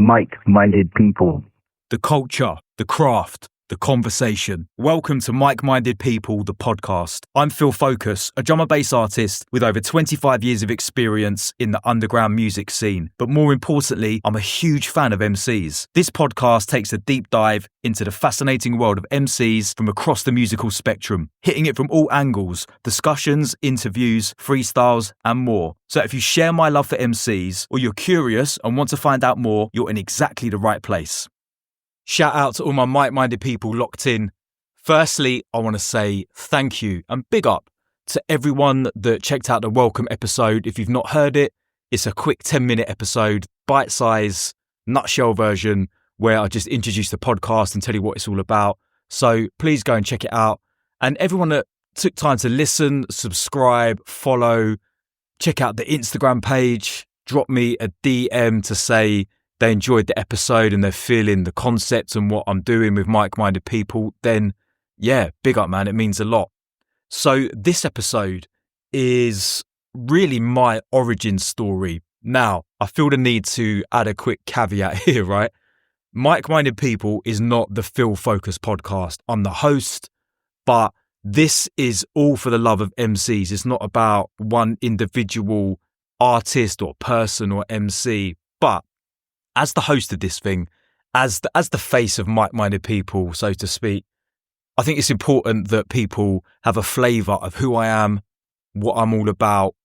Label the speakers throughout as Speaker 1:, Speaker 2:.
Speaker 1: Mic-minded people.
Speaker 2: The culture, the craft, the conversation. Welcome to Mic-Minded People, the podcast. I'm Fokus, a drum and bass artist with over 25 years of experience in the underground music scene. But more importantly, I'm a huge fan of MCs. This podcast takes a deep dive into the fascinating world of MCs from across the musical spectrum, hitting it from all angles, discussions, interviews, freestyles, and more. So if you share my love for MCs, or you're curious and want to find out more, you're in exactly the right place. Shout out to all my mic-minded people locked in. Firstly, I want to say thank you and big up to everyone that checked out the welcome episode. If you've not heard it, it's a quick 10-minute episode, bite-size, nutshell version, where I just introduce the podcast and tell you what it's all about. So please go and check it out. And everyone that took time to listen, subscribe, follow, check out the Instagram page, drop me a DM to say they enjoyed the episode and they're feeling the concept and what I'm doing with mic-minded people, then yeah, big up, man. It means a lot. So this episode is really my origin story. Now, I feel the need to add a quick caveat here, right? Mic-minded People is not the Fokus podcast. I'm the host, but this is all for the love of MCs. It's not about one individual artist or person or MC, but as the host of this thing, as the face of mic-minded people, so to speak, I think it's important that people have a flavour of who I am, what I'm all about.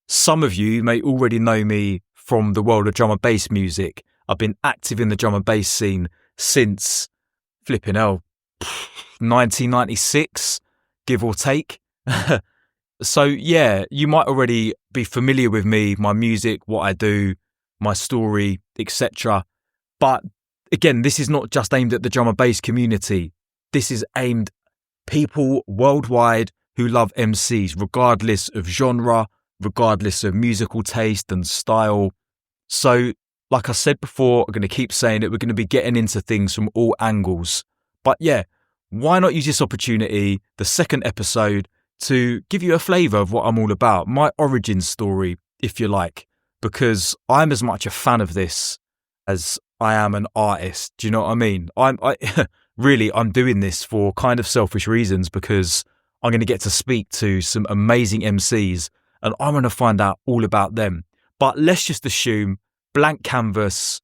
Speaker 2: Some of you may already know me from the world of drum and bass music. I've been active in the drum and bass scene since, 1996, give or take. So yeah, you might already be familiar with me, my music, what I do, my story, etc. But again, this is not just aimed at the drum and bass community. This is aimed at people worldwide who love MCs, regardless of genre, regardless of musical taste and style. So, like I said before, I'm going to keep saying it, we're going to be getting into things from all angles. But yeah, why not use this opportunity, the second episode, to give you a flavour of what I'm all about, my origin story, if you like. Because I'm as much a fan of this as I am an artist. Do you know what I mean? I'm doing this for kind of selfish reasons because I'm going to get to speak to some amazing MCs and I'm going to find out all about them. But let's just assume, blank canvas,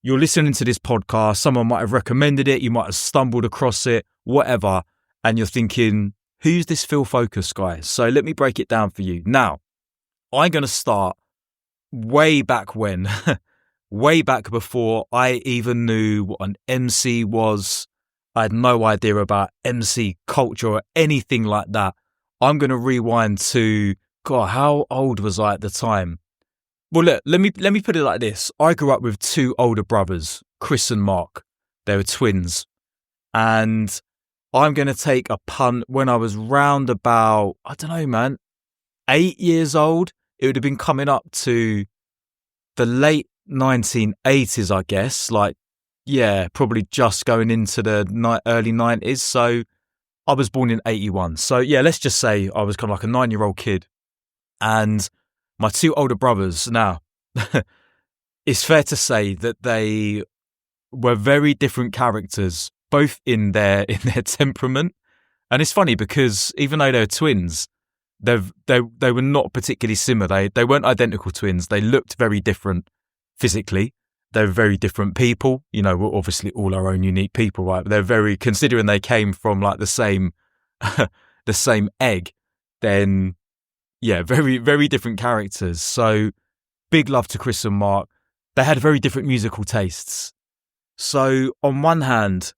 Speaker 2: you're listening to this podcast, someone might have recommended it, you might have stumbled across it, whatever, and you're thinking, who's this Fokus guy? So let me break it down for you. Now, I'm going to start way back when, way back before I even knew what an MC was. I had no idea about MC culture or anything like that. I'm going to rewind to, God, how old was I at the time? Well, look, let me put it like this. I grew up with two older brothers, Chris and Mark. They were twins. And I'm going to take a punt when I was round about, I don't know, man, 8 years old. It would have been coming up to the late 1980s, I guess. Like, yeah, probably just going into the early 90s. So I was born in 81. So yeah, let's just say I was kind of like a 9-year-old kid. And my two older brothers, now, it's fair to say that they were very different characters, both in their temperament. And it's funny because even though they're twins, they were not particularly similar. They weren't identical twins. They looked very different physically. They're very different people. You know, we're obviously all our own unique people, right? But they're very, considering they came from like the same egg, then yeah, very, very different characters. So big love to Chris and Mark. They had very different musical tastes. So on one hand,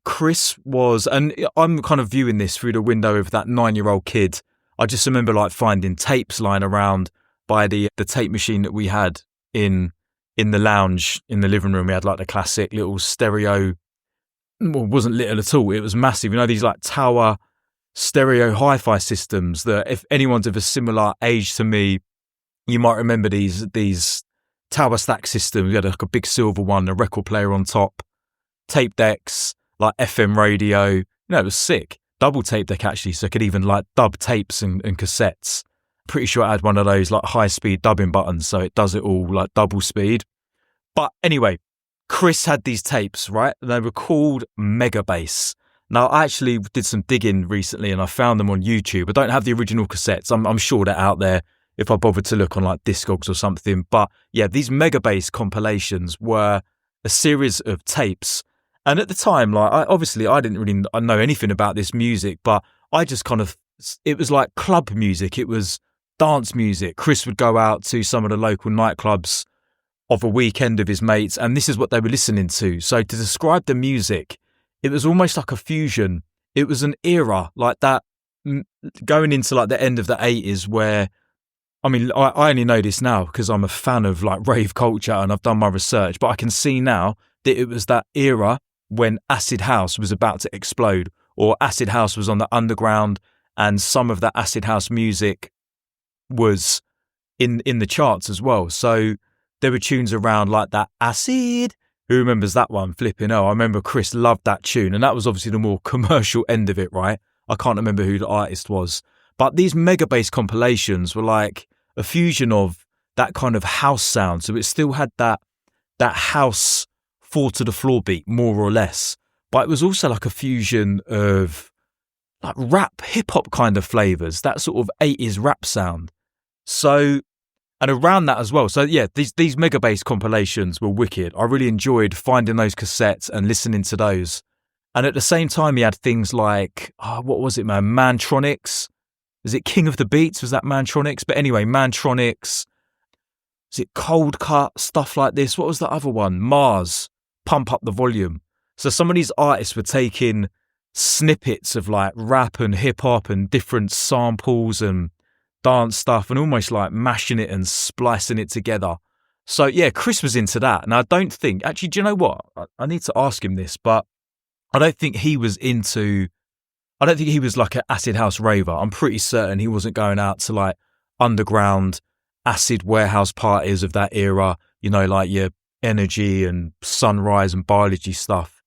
Speaker 2: Chris was, and I'm kind of viewing this through the window of that 9-year-old kid. I just remember like finding tapes lying around by the tape machine that we had in the lounge in the living room. We had like the classic little stereo. Well, it wasn't little at all. It was massive. You know, these like tower stereo hi-fi systems that if anyone's of a similar age to me, you might remember these tower stack systems. We had like a big silver one, a record player on top, tape decks, like FM radio. You know, it was sick. Double tape deck actually, so I could even like dub tapes and cassettes. Pretty sure I had one of those like high speed dubbing buttons, so it does it all like double speed. But anyway, Chris had these tapes, right? They were called Mega Bass. Now, I actually did some digging recently and I found them on YouTube. I don't have the original cassettes. I'm sure they're out there if I bothered to look on like Discogs or something. But yeah, these Mega Bass compilations were a series of tapes. And at the time, like, I didn't really know anything about this music, but I just it was like club music. It was dance music. Chris would go out to some of the local nightclubs of a weekend of his mates, and this is what they were listening to. So to describe the music, it was almost like a fusion. It was an era like that, going into like the end of the 80s where, I mean, I only know this now because I'm a fan of like rave culture and I've done my research, but I can see now that it was that era when acid house was about to explode, or acid house was on the underground and some of that acid house music was in the charts as well. So there were tunes around like that acid. Who remembers that one? Flipping I remember Chris loved that tune, and that was obviously the more commercial end of it, right? I can't remember who the artist was. But these Mega Bass compilations were like a fusion of that kind of house sound. So it still had that house 4 to the floor beat, more or less. But it was also like a fusion of like rap, hip hop kind of flavours, that sort of 80s rap sound. So, and around that as well. So yeah, these Mega Bass compilations were wicked. I really enjoyed finding those cassettes and listening to those. And at the same time, he had things like, what was it, man? Mantronics. Is it King of the Beats? Was that Mantronics? But anyway, Mantronics. Is it Cold Cut? Stuff like this. What was the other one? Mars. Pump Up the Volume. So some of these artists were taking snippets of like rap and hip hop and different samples and dance stuff and almost like mashing it and splicing it together. So yeah, Chris was into that. And I don't think, actually, do you know what? I need to ask him this, but I don't think he was like an acid house raver. I'm pretty certain he wasn't going out to like underground acid warehouse parties of that era, you know, like your Energy and Sunrise and Biology stuff.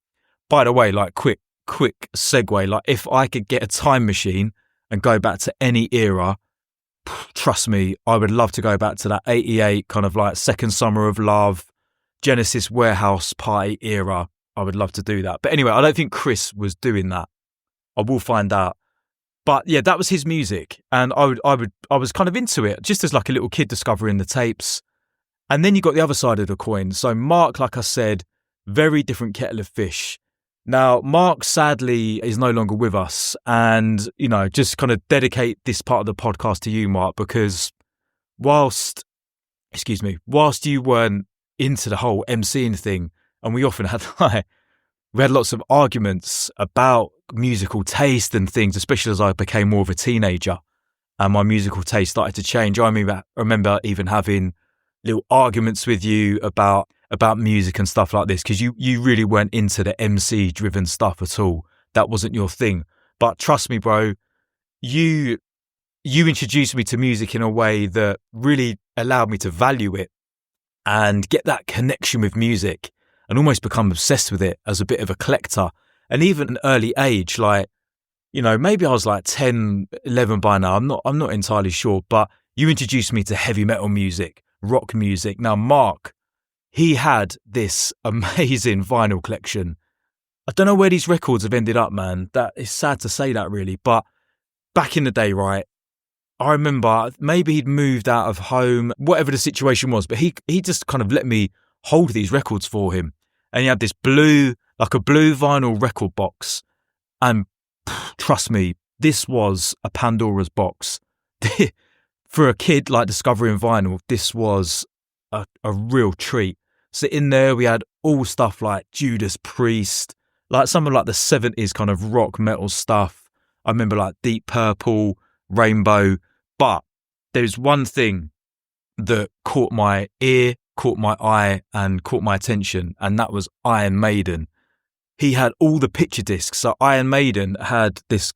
Speaker 2: By the way, like quick segue, like if I could get a time machine and go back to any era, trust me, I would love to go back to that 88 kind of like Second Summer of Love, Genesis warehouse party era. I would love to do that. But anyway, I don't think Chris was doing that. I will find out. But yeah, that was his music. And I was kind of into it just as like a little kid discovering the tapes. And then you got the other side of the coin. So Mark, like I said, very different kettle of fish. Now, Mark sadly is no longer with us. And, you know, just kind of dedicate this part of the podcast to you, Mark, because whilst you weren't into the whole MCing thing, and we often had we had lots of arguments about musical taste and things, especially as I became more of a teenager and my musical taste started to change. I remember even having little arguments with you about music and stuff like this, because you really weren't into the MC driven stuff at all. That wasn't your thing. But trust me, bro, you introduced me to music in a way that really allowed me to value it and get that connection with music and almost become obsessed with it as a bit of a collector. And even at an early age, like, you know, maybe I was like 10, 11 by now. I'm not entirely sure, but you introduced me to heavy metal music, rock music. Now, Mark, he had this amazing vinyl collection. I don't know where these records have ended up, man. That is sad to say that, really. But back in the day, right, I remember maybe he'd moved out of home, whatever the situation was, but he just kind of let me hold these records for him. And he had this blue vinyl record box. And trust me, this was a Pandora's box. For a kid like discovering vinyl, this was a real treat. So in there we had all stuff like Judas Priest, like some of like the 70s kind of rock metal stuff. I remember like Deep Purple, Rainbow. But there's one thing that caught my ear, caught my eye and caught my attention, and that was Iron Maiden. He had all the picture discs. So Iron Maiden had this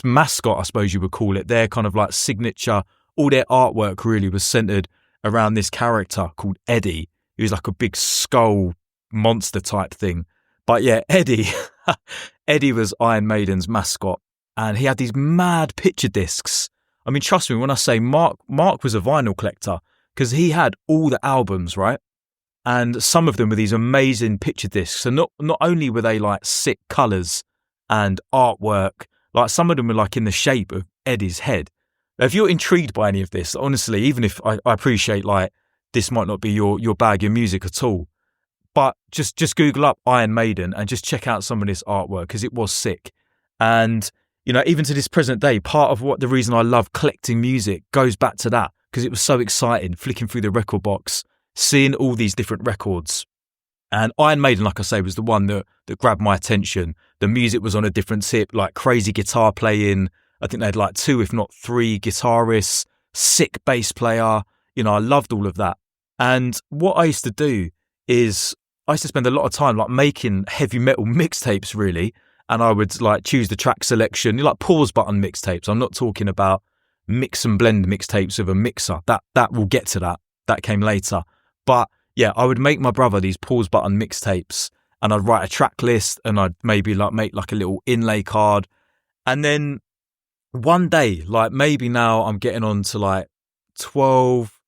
Speaker 2: mascot, I suppose you would call it, their kind of like signature. All their artwork really was centered around this character called Eddie. He was like a big skull monster type thing. But yeah, Eddie was Iron Maiden's mascot, and he had these mad picture discs. I mean, trust me when I say Mark was a vinyl collector, because he had all the albums, right? And some of them were these amazing picture discs. So not only were they like sick colours and artwork, like some of them were like in the shape of Eddie's head. Now, if you're intrigued by any of this, honestly, even if I appreciate like this might not be your bag of music at all, but just Google up Iron Maiden and just check out some of this artwork because it was sick. And, you know, even to this present day, part of the reason I love collecting music goes back to that because it was so exciting flicking through the record box, seeing all these different records. And Iron Maiden, like I say, was the one that grabbed my attention. The music was on a different tip, like crazy guitar playing. I think they had like 2, if not 3 guitarists, sick bass player. You know, I loved all of that. And what I used to do is I used to spend a lot of time like making heavy metal mixtapes, really. And I would like choose the track selection, like pause button mixtapes. I'm not talking about mix and blend mixtapes with a mixer. That will get to that. That came later. But yeah, I would make my brother these pause button mixtapes and I'd write a track list and I'd maybe like make like a little inlay card. And then one day, like maybe now I'm getting on to like 12,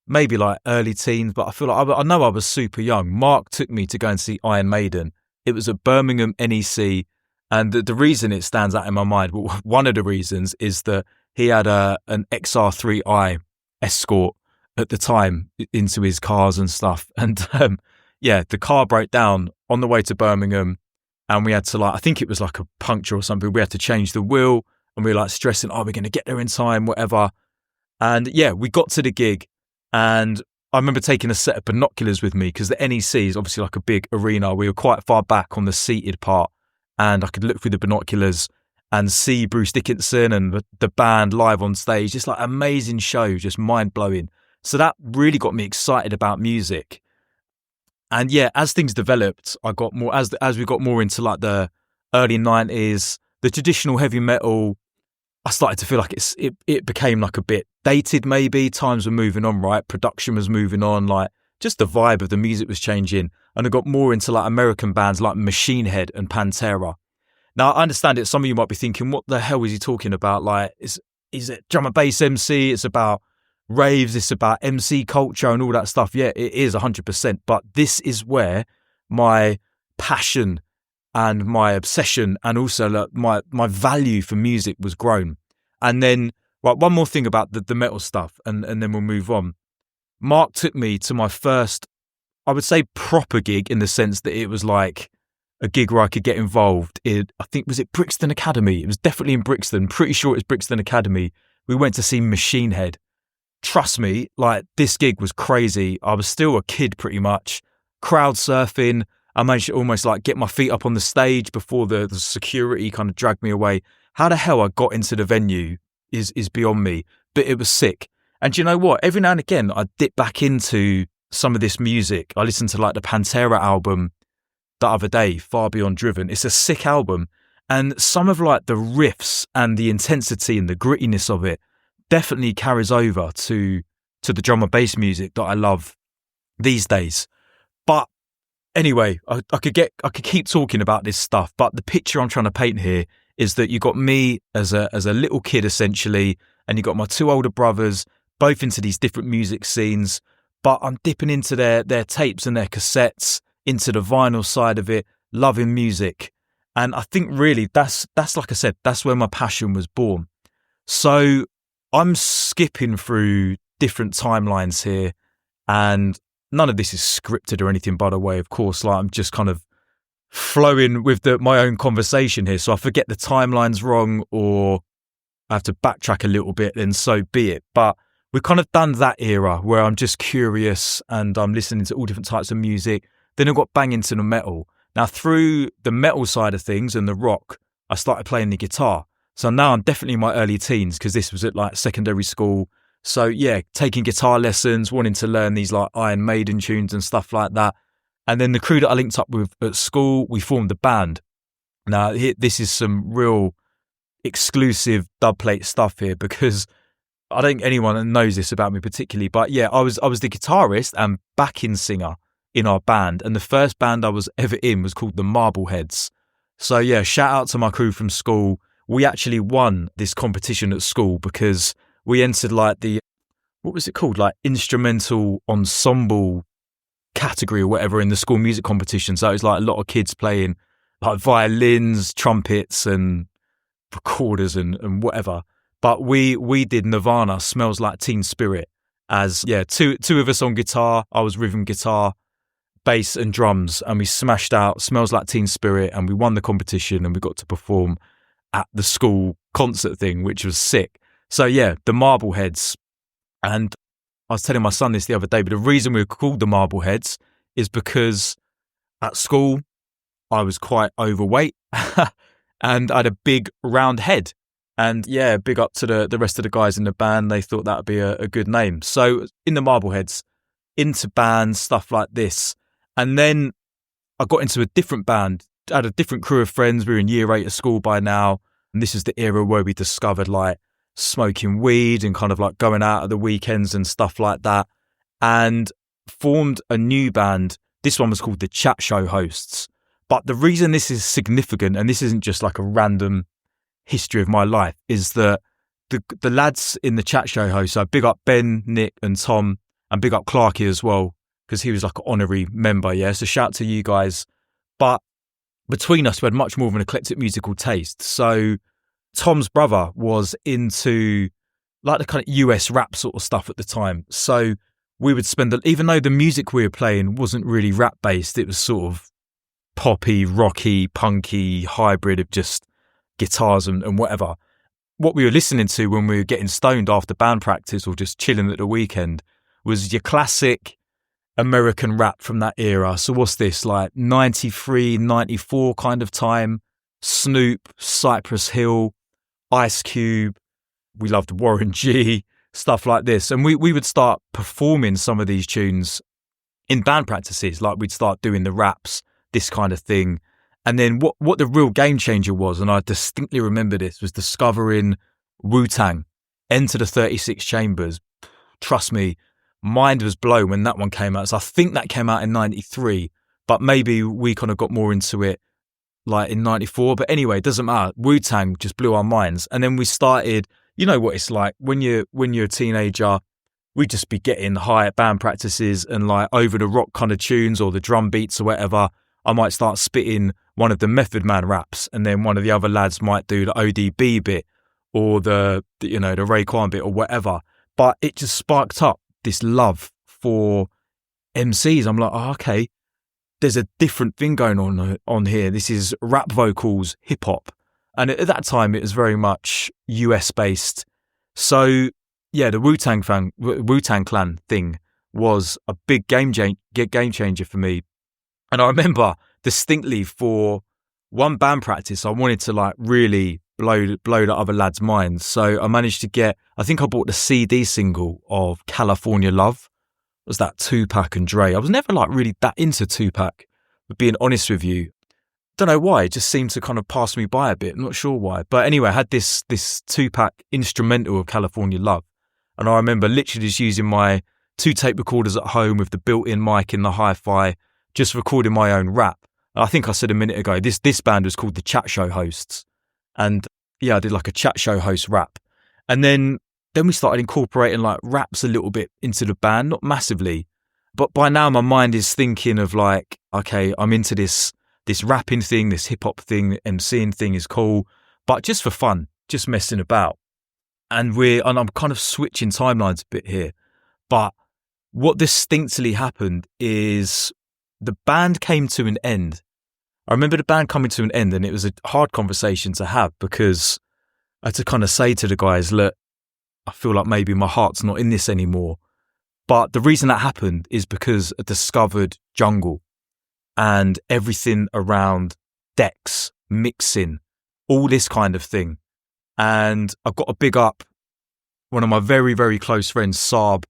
Speaker 2: maybe like early teens, but I feel like I know I was super young. Mark took me to go and see Iron Maiden. It was at Birmingham NEC. And the reason it stands out in my mind, well, one of the reasons is that he had an XR3i Escort at the time into his cars and stuff. And the car broke down on the way to Birmingham and we had to like, I think it was like a puncture or something. We had to change the wheel and we were like stressing, we're going to get there in time, whatever. And yeah, we got to the gig and I remember taking a set of binoculars with me because the NEC is obviously like a big arena. We were quite far back on the seated part and I could look through the binoculars and see Bruce Dickinson and the band live on stage. Just like amazing show, just mind blowing. So that really got me excited about music. And yeah, as things developed, I got more, as we got more into like the early 90s, the traditional heavy metal, I started to feel like it became like a bit dated maybe. Times were moving on, right? Production was moving on, like just the vibe of the music was changing. And I got more into like American bands like Machine Head and Pantera. Now, I understand it. Some of you might be thinking, what the hell is he talking about? Like, is it drum and bass MC? It's about raves, it's about MC culture and all that stuff. Yeah, it is 100%. But this is where my passion and my obsession and also like, my value for music was grown. And then, right, one more thing about the metal stuff and then we'll move on. Mark took me to my first, I would say, proper gig in the sense that it was like a gig where I could get involved in, I think, was it Brixton Academy? It was definitely in Brixton. Pretty sure it was Brixton Academy. We went to see Machine Head. Trust me, like this gig was crazy. I was still a kid pretty much. Crowd surfing. I managed to almost like get my feet up on the stage before the security kind of dragged me away. How the hell I got into the venue is beyond me, but it was sick. And do you know what? Every now and again, I dip back into some of this music. I listened to like the Pantera album the other day, Far Beyond Driven. It's a sick album. And some of like the riffs and the intensity and the grittiness of it definitely carries over to the drum and bass music that I love these days. But anyway, I could keep talking about this stuff, but the picture I'm trying to paint here is that you got me as a little kid essentially, and you got my 2 older brothers, both into these different music scenes, but I'm dipping into their tapes and their cassettes, into the vinyl side of it, loving music. And I think really that's like I said, that's where my passion was born. So I'm skipping through different timelines here, and none of this is scripted or anything, by the way, of course. Like I'm just kind of flowing with my own conversation here. So I forget the timeline's wrong or I have to backtrack a little bit, then so be it. But we've kind of done that era where I'm just curious and I'm listening to all different types of music. Then I got bang into the metal. Now through the metal side of things and the rock, I started playing the guitar. So now I'm definitely in my early teens because this was at like secondary school. So yeah, taking guitar lessons, wanting to learn these like Iron Maiden tunes and stuff like that. And then the crew that I linked up with at school, we formed a band. Now this is some real exclusive dubplate stuff here because I don't think anyone knows this about me particularly. But yeah, I was the guitarist and backing singer in our band. And the first band I was ever in was called the Marbleheads. So yeah, shout out to my crew from school. We actually won this competition at school because we entered like what was it called? Like instrumental ensemble category or whatever in the school music competition. So it was like a lot of kids playing like violins, trumpets and recorders and whatever. But we did Nirvana, Smells Like Teen Spirit, as two of us on guitar. I was rhythm guitar, bass and drums, and we smashed out Smells Like Teen Spirit, and we won the competition, and we got to perform at the school concert thing, which was sick. So yeah, the Marbleheads. And I was telling my son this the other day, but the reason we were called the Marbleheads is because at school I was quite overweight and I had a big round head. And yeah, big up to the rest of the guys in the band. They thought that would be a good name. So in the Marbleheads, into bands, stuff like this. And then I got into a different band. I had a different crew of friends. We were in year 8 at school by now. And this is the era where we discovered like smoking weed and kind of like going out at the weekends and stuff like that. And formed a new band. This one was called the Chat Show Hosts. But the reason this is significant, and this isn't just like a random history of my life, is that the lads in the Chat Show Hosts, so big up Ben, Nick and Tom, and big up Clarky as well, because he was like an honorary member, yeah? So shout to you guys. But between us, we had much more of an eclectic musical taste. So Tom's brother was into like the kind of US rap sort of stuff at the time. So we would spend, even though the music we were playing wasn't really rap based, it was sort of poppy, rocky, punky, hybrid of just guitars and whatever. What we were listening to when we were getting stoned after band practice or just chilling at the weekend was your classic American rap from that era. So what's this, like 93, 94 kind of time? Snoop, Cypress Hill, Ice Cube. We loved Warren G, stuff like this. And we would start performing some of these tunes in band practices. Like we'd start doing the raps, this kind of thing. And then what the real game changer was, and I distinctly remember this, was discovering Wu-Tang, Enter the 36 Chambers. Trust me, mind was blown when that one came out. So I think that came out in 93, but maybe we kind of got more into it like in 94. But anyway, it doesn't matter. Wu-Tang just blew our minds. And then we started, you know what it's like when you're a teenager, we'd just be getting high at band practices and like over the rock kind of tunes or the drum beats or whatever. I might start spitting one of the Method Man raps, and then one of the other lads might do the ODB bit or the Raekwon bit or whatever. But it just sparked up this love for MCs. I'm like, oh, okay, there's a different thing going on here. This is rap vocals, hip hop. And at that time, it was very much US based. So yeah, the Wu-Tang Clan thing was a big game changer for me. And I remember distinctly for one band practice, I wanted to like really blow the other lads' minds. So I managed to get, I think I bought the CD single of California Love. It was that Tupac and Dre. I was never like really that into Tupac, but being honest with you, don't know why, it just seemed to kind of pass me by a bit. I'm not sure why. But anyway, I had this Tupac instrumental of California Love. And I remember literally just using my 2 tape recorders at home with the built-in mic in the hi-fi, just recording my own rap. I think I said a minute ago, this band was called the Chat Show Hosts. And yeah, I did like a chat show host rap. And then we started incorporating like raps a little bit into the band, not massively. But by now my mind is thinking of like, okay, I'm into this rapping thing, this hip hop thing, MCing thing is cool, but just for fun, just messing about. And I'm kind of switching timelines a bit here. But what distinctly happened is the band came to an end. I remember the band coming to an end, and it was a hard conversation to have because I had to kind of say to the guys, look, I feel like maybe my heart's not in this anymore. But the reason that happened is because I discovered jungle and everything around decks, mixing, all this kind of thing. And I've got to big up one of my very, very close friends, Saab.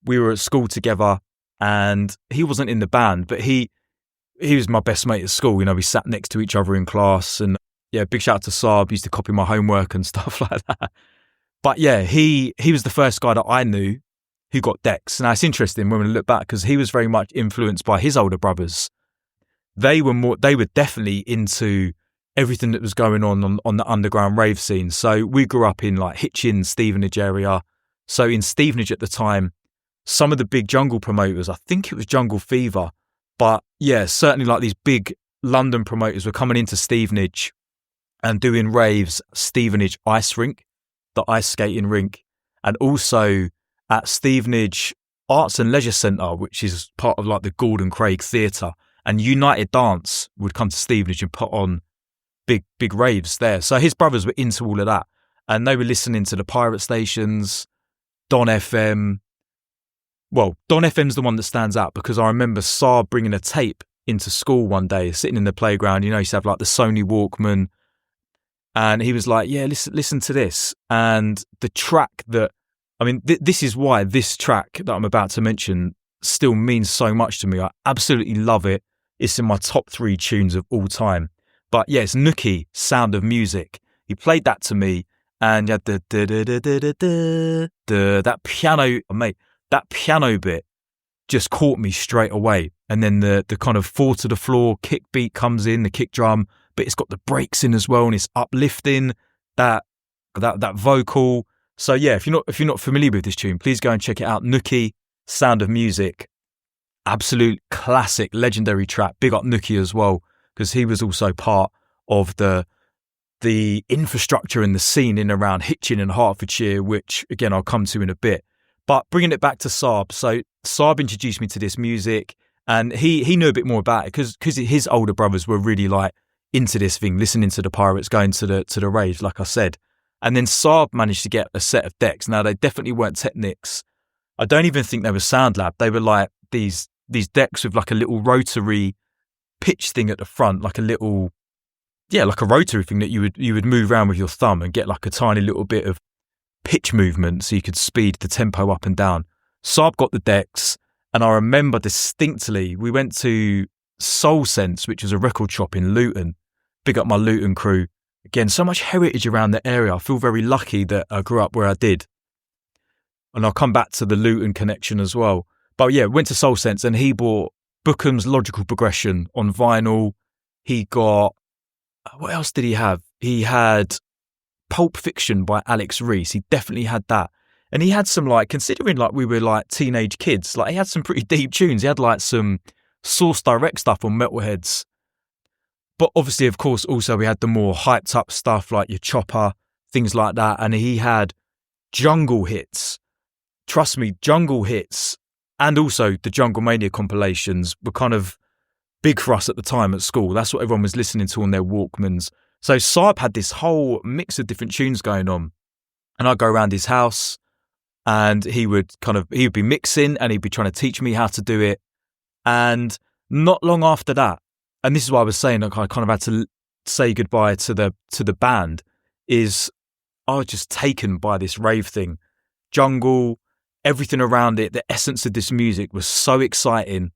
Speaker 2: We were at school together and he wasn't in the band, but he was my best mate at school. You know, we sat next to each other in class, and yeah, big shout out to Saab. He used to copy my homework and stuff like that. But yeah, he was the first guy that I knew who got decks. Now it's interesting when we look back because he was very much influenced by his older brothers. They were definitely into everything that was going on the underground rave scene. So we grew up in like Hitchin, Stevenage area. So in Stevenage at the time, some of the big jungle promoters, I think it was Jungle Fever, but yeah, certainly like these big London promoters were coming into Stevenage and doing raves, Stevenage ice rink, the ice skating rink, and also at Stevenage Arts and Leisure Centre, which is part of like the Gordon Craig Theatre, and United Dance would come to Stevenage and put on big raves there. So his brothers were into all of that, and they were listening to the pirate stations, Don FM. Well, Don FM's the one that stands out because I remember Saab bringing a tape into school one day, sitting in the playground. You know, he used to have like the Sony Walkman, and he was like, yeah, listen to this. And the track that, I mean, this is why this track that I'm about to mention still means so much to me. I absolutely love it. It's in my top 3 tunes of all time. But yeah, it's Nookie, Sound of Music. He played that to me, and you had the that piano, mate, that piano bit just caught me straight away. And then the kind of 4 to the floor kick beat comes in, the kick drum, but it's got the breaks in as well, and it's uplifting that vocal. So yeah, if you're not familiar with this tune, please go and check it out. Nookie, Sound of Music, absolute classic, legendary track. Big up Nookie as well, because he was also part of the infrastructure and the scene in around Hitchin and Hertfordshire, which again I'll come to in a bit. But bringing it back to Saab, so Saab introduced me to this music, and he knew a bit more about it because his older brothers were really like into this thing, listening to the pirates, going to the raves, like I said. And then Saab managed to get a set of decks. Now they definitely weren't Technics. I don't even think they were Sound Lab. They were like these decks with like a little rotary pitch thing at the front, like a little, yeah, like a rotary thing that you would move around with your thumb and get like a tiny little bit of pitch movement so you could speed the tempo up and down. Saab got the decks, and I remember distinctly we went to Soul Sense, which was a record shop in Luton. Big up my Luton crew. Again, so much heritage around the area. I feel very lucky that I grew up where I did. And I'll come back to the Luton connection as well. But yeah, went to Soul Sense, and he bought Bookham's Logical Progression on vinyl. He got, what else did he have? He had Pulp Fiction by Alex Reese. He definitely had that. And he had some, like, considering like we were like teenage kids, like he had some pretty deep tunes. He had like some Source Direct stuff on Metalheads. But obviously, of course, also we had the more hyped up stuff like your Chopper, things like that. And he had jungle hits. Trust me, jungle hits, and also the Jungle Mania compilations were kind of big for us at the time at school. That's what everyone was listening to on their Walkmans. So Saab had this whole mix of different tunes going on. And I'd go around his house, and he would be mixing, and he'd be trying to teach me how to do it. And not long after that, and this is why I was saying I kind of had to say goodbye to the band, is I was just taken by this rave thing. Jungle, everything around it, the essence of this music was so exciting.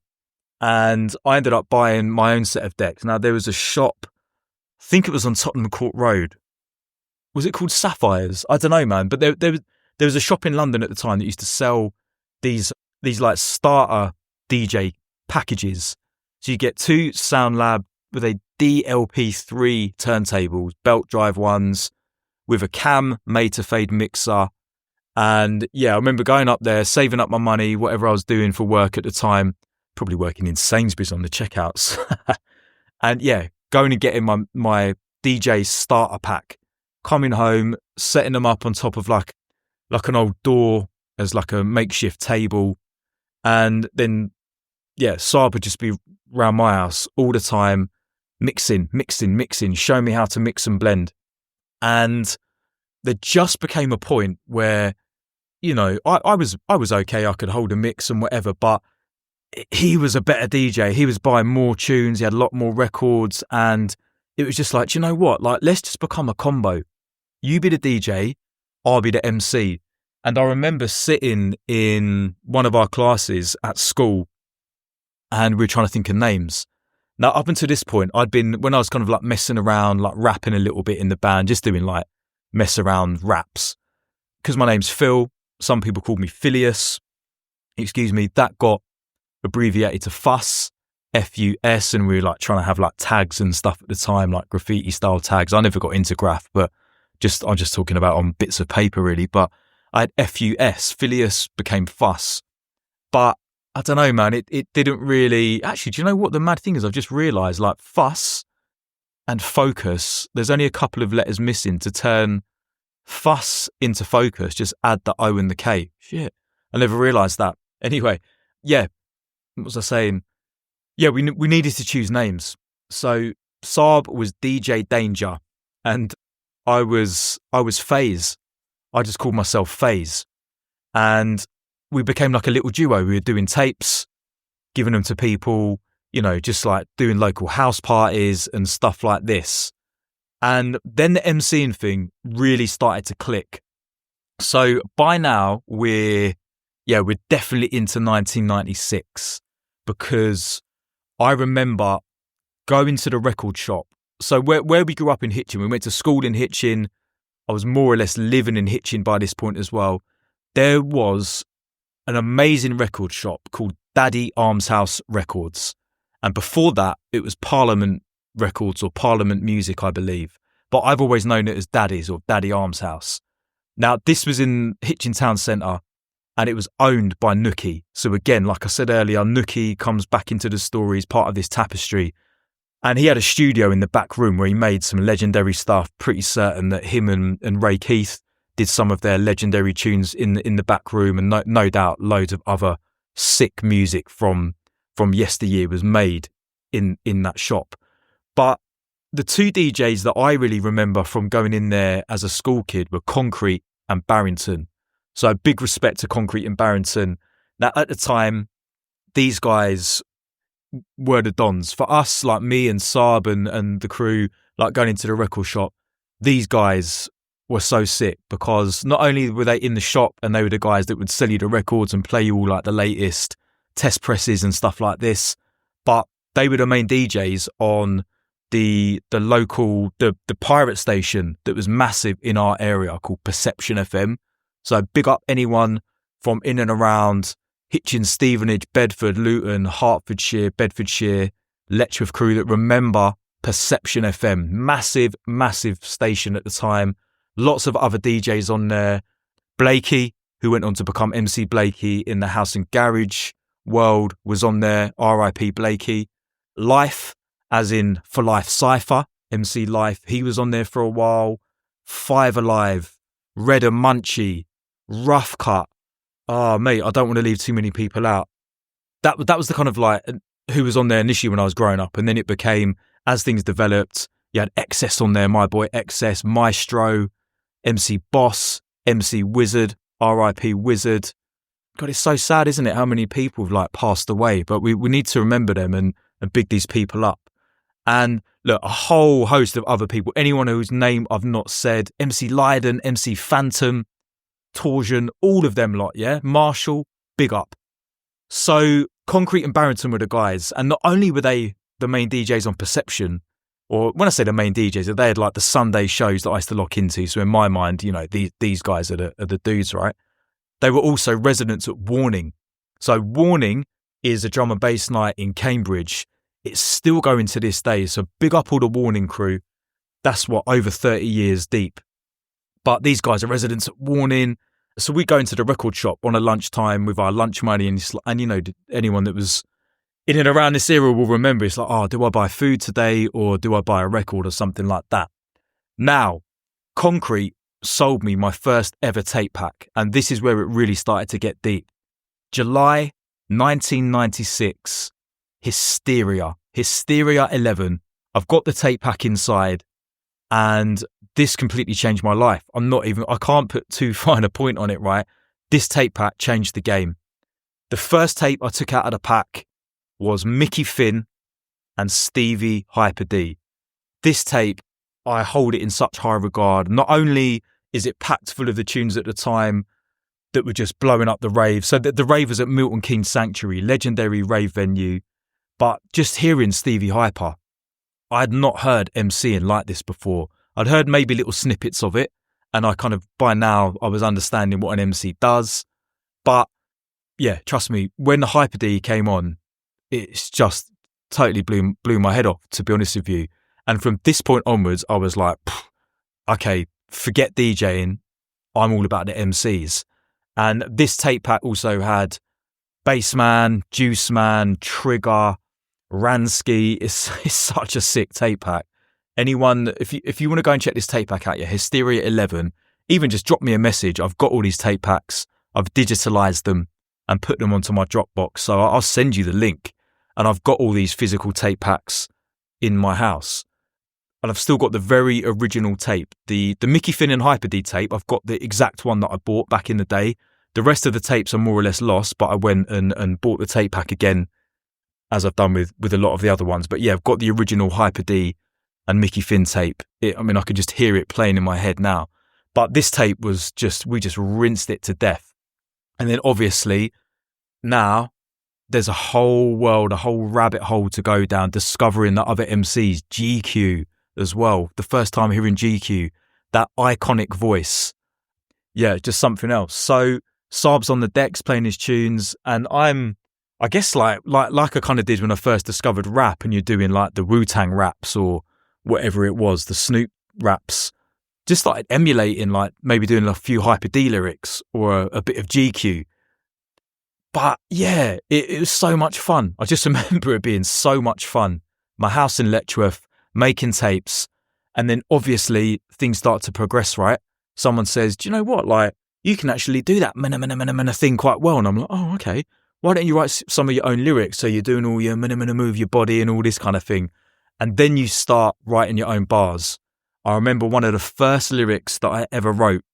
Speaker 2: And I ended up buying my own set of decks. Now, there was a shop, I think it was on Tottenham Court Road. Was it called Sapphires? I don't know, man. But there was a shop in London at the time that used to sell these like starter DJ packages. So you get 2 Sound Lab with a DLP3 turntables, belt drive ones, with a cam made to fade mixer. And yeah, I remember going up there, saving up my money, whatever I was doing for work at the time, probably working in Sainsbury's on the checkouts. And yeah, going and getting my DJ starter pack, coming home, setting them up on top of like an old door as like a makeshift table. And then, yeah, Saab would just be around my house all the time, mixing, showing me how to mix and blend. And there just became a point where, you know, I was okay, I could hold a mix and whatever, but he was a better DJ. He was buying more tunes, he had a lot more records, and it was just like, do you know what? Like, let's just become a combo. You be the DJ, I'll be the MC. And I remember sitting in one of our classes at school, and we were trying to think of names. Now, up until this point, when I was kind of like messing around, like rapping a little bit in the band, just doing like mess around raps. Because my name's Phil, some people called me Phileas. Excuse me, that got abbreviated to Fuss, F-U-S, and we were like trying to have like tags and stuff at the time, like graffiti style tags. I never got into graph, but I'm just talking about on bits of paper really. But I had F-U-S, Phileas became Fuss. But I don't know, man, it didn't really... Actually, do you know what the mad thing is? I've just realised, like, fuss and focus, there's only a couple of letters missing to turn fuss into focus. Just add the O and the K. Shit. I never realised that. Anyway, yeah, what was I saying? Yeah, we needed to choose names. So Saab was DJ Danger and I was FaZe. I just called myself FaZe. And we became like a little duo. We were doing tapes, giving them to people, you know, just like doing local house parties and stuff like this. And then the MCing thing really started to click. So by now we're definitely into 1996 because I remember going to the record shop. So where we grew up in Hitchin, we went to school in Hitchin. I was more or less living in Hitchin by this point as well. There was an amazing record shop called Daddy Armshouse Records. And before that, it was Parliament Records or Parliament Music, I believe. But I've always known it as Daddy's or Daddy Armshouse. Now, this was in Hitchin Town Centre and it was owned by Nookie. So again, like I said earlier, Nookie comes back into the story as part of this tapestry. And he had a studio in the back room where he made some legendary stuff. Pretty certain that him and Ray Keith did some of their legendary tunes in the back room, and no doubt loads of other sick music from yesteryear was made in that shop. But the two DJs that I really remember from going in there as a school kid were Concrete and Barrington. So big respect to Concrete and Barrington. Now at the time, these guys were the dons. For us, like me and Saab and the crew, like going into the record shop, these guys were so sick because not only were they in the shop and they were the guys that would sell you the records and play you all like the latest test presses and stuff like this, but they were the main DJs on the local, the pirate station that was massive in our area called Perception FM. So big up anyone from in and around Hitchin, Stevenage, Bedford, Luton, Hertfordshire, Bedfordshire, Letchworth crew that remember Perception FM. Massive station at the time. Lots of other DJs on there. Blakey, who went on to become MC Blakey in the house and garage world, was on there. R.I.P. Blakey. Life, as in For Life Cypher, MC Life, he was on there for a while. Five Alive, Red and Munchie, Rough Cut. Oh, mate, I don't want to leave too many people out. That was the kind of like who was on there initially when I was growing up, and then it became, as things developed, you had Excess on there, my boy Excess, Maestro, MC Boss, MC Wizard, R.I.P. Wizard. God, it's so sad, isn't it, how many people have like passed away, but we need to remember them and big these people up. And look, a whole host of other people, anyone whose name I've not said, MC Lydon, MC Phantom, Torsion, all of them lot, yeah? Marshall, big up. So Concrete and Barrington were the guys, and not only were they the main DJs on Perception, or when I say the main DJs, they had like the Sunday shows that I used to lock into. So in my mind, you know, these guys are the dudes, right? They were also residents at Warning. So Warning is a drum and bass night in Cambridge. It's still going to this day. So big up all the Warning crew. That's what, over 30 years deep. But these guys are residents at Warning. So we go into the record shop on a lunchtime with our lunch money, and you know, anyone that was in and around this era will remember, it's like, oh, do I buy food today or do I buy a record or something like that? Now, Concrete sold me my first ever tape pack, and this is where it really started to get deep. July 1996, Hysteria 11. I've got the tape pack inside, and this completely changed my life. I can't put too fine a point on it, right? This tape pack changed the game. The first tape I took out of the pack was Mickey Finn and Stevie Hyper D. This tape, I hold it in such high regard. Not only is it packed full of the tunes at the time that were just blowing up the rave. So the rave was at Milton Keynes Sanctuary, legendary rave venue. But just hearing Stevie Hyper, I had not heard MCing like this before. I'd heard maybe little snippets of it, and I kind of, by now, I was understanding what an MC does. But yeah, trust me, when the Hyper D came on, it's just totally blew my head off, to be honest with you. And from this point onwards, I was like, okay, forget DJing. I'm all about the MCs. And this tape pack also had Bassman, Juice Man, Trigger, Ransky. It's such a sick tape pack. Anyone, if you want to go and check this tape pack out, Hysteria 11, even just drop me a message. I've got all these tape packs. I've digitalized them and put them onto my Dropbox. So I'll send you the link. And I've got all these physical tape packs in my house. And I've still got the very original tape. The Mickey Finn and Hyper D tape, I've got the exact one that I bought back in the day. The rest of the tapes are more or less lost, but I went and bought the tape pack again, as I've done with a lot of the other ones. But yeah, I've got the original Hyper D and Mickey Finn tape. I could just hear it playing in my head now. But this tape was we just rinsed it to death. And then obviously now there's a whole world, a whole rabbit hole to go down, discovering the other MCs, GQ as well. The first time hearing GQ, that iconic voice. Yeah, just something else. So Saab's on the decks playing his tunes, and I guess like I kind of did when I first discovered rap, and you're doing like the Wu-Tang raps or whatever it was, the Snoop raps, just like emulating, like maybe doing a few Hyper D lyrics or a bit of GQ. But yeah, it was so much fun. I just remember it being so much fun. My house in Letchworth, making tapes, and then obviously things start to progress, right? Someone says, do you know what? Like, you can actually do that mana thing quite well. And I'm like, oh, okay. Why don't you write some of your own lyrics? So you're doing all your mana move your body and all this kind of thing. And then you start writing your own bars. I remember one of the first lyrics that I ever wrote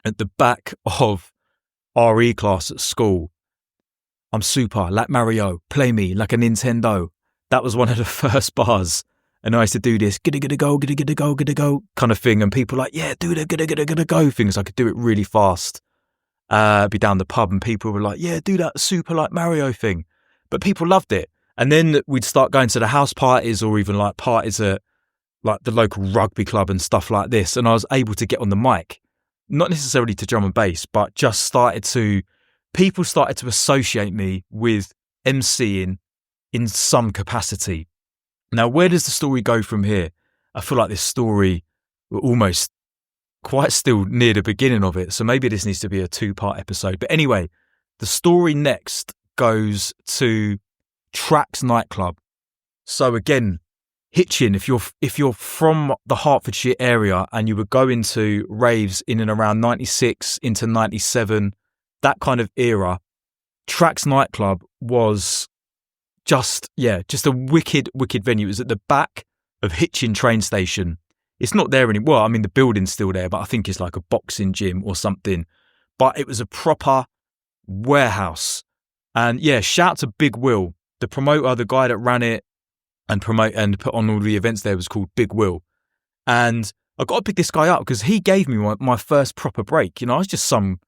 Speaker 2: at the back of RE class at school. I'm super like Mario, play me like a Nintendo. That was one of the first bars. And I used to do this gidda go kind of thing. And people were like, yeah, do the gidda go things. I could do it really fast. Be down the pub and people were like, yeah, do that super like Mario thing. But people loved it. And then we'd start going to the house parties or even like parties at like the local rugby club and stuff like this. And I was able to get on the mic, not necessarily to drum and bass, but just people started to associate me with MCing in some capacity. Now, where does the story go from here? I feel like this story, we're almost quite still near the beginning of it. So maybe this needs to be a 2-part episode. But anyway, the story next goes to Tracks nightclub. So again, Hitchin, if you're from the Hertfordshire area and you were going to raves in and around 96 into 97, that kind of era, Tracks nightclub was just a wicked venue. It was at the back of Hitchin train station. It's not there anymore. Well, I mean, the building's still there, but I think it's like a boxing gym or something. But it was a proper warehouse. And yeah, shout to Big Will, the promoter, the guy that ran it and put on all the events there was called Big Will. And I got to pick this guy up because he gave me my first proper break. You know, I was just some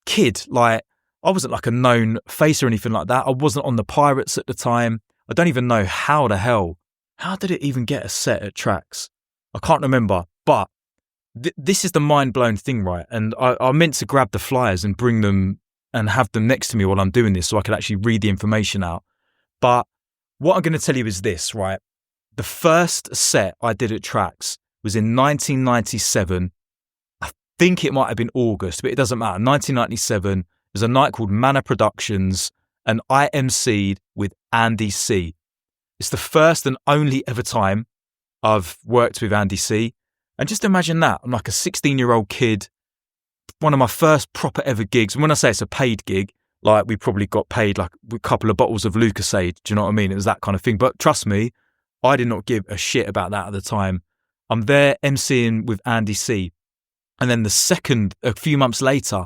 Speaker 2: kid. Like, I wasn't like a known face or anything like that. I wasn't on the Pirates at the time. I don't even know how did it even get a set at Tracks? I can't remember. But this is the mind-blown thing, right? And I meant to grab the flyers and bring them and have them next to me while I'm doing this so I could actually read the information out. But what I'm going to tell you is this, right? The first set I did at Tracks was in 1997. I think it might have been August, but it doesn't matter. 1997, there's a night called Manor Productions, and I MC'd with Andy C. It's the first and only ever time I've worked with Andy C. And just imagine that. I'm like a 16-year-old kid, one of my first proper ever gigs. And when I say it's a paid gig, like we probably got paid like a couple of bottles of Lucasade. Do you know what I mean? It was that kind of thing. But trust me, I did not give a shit about that at the time. I'm there MCing with Andy C. And then a few months later,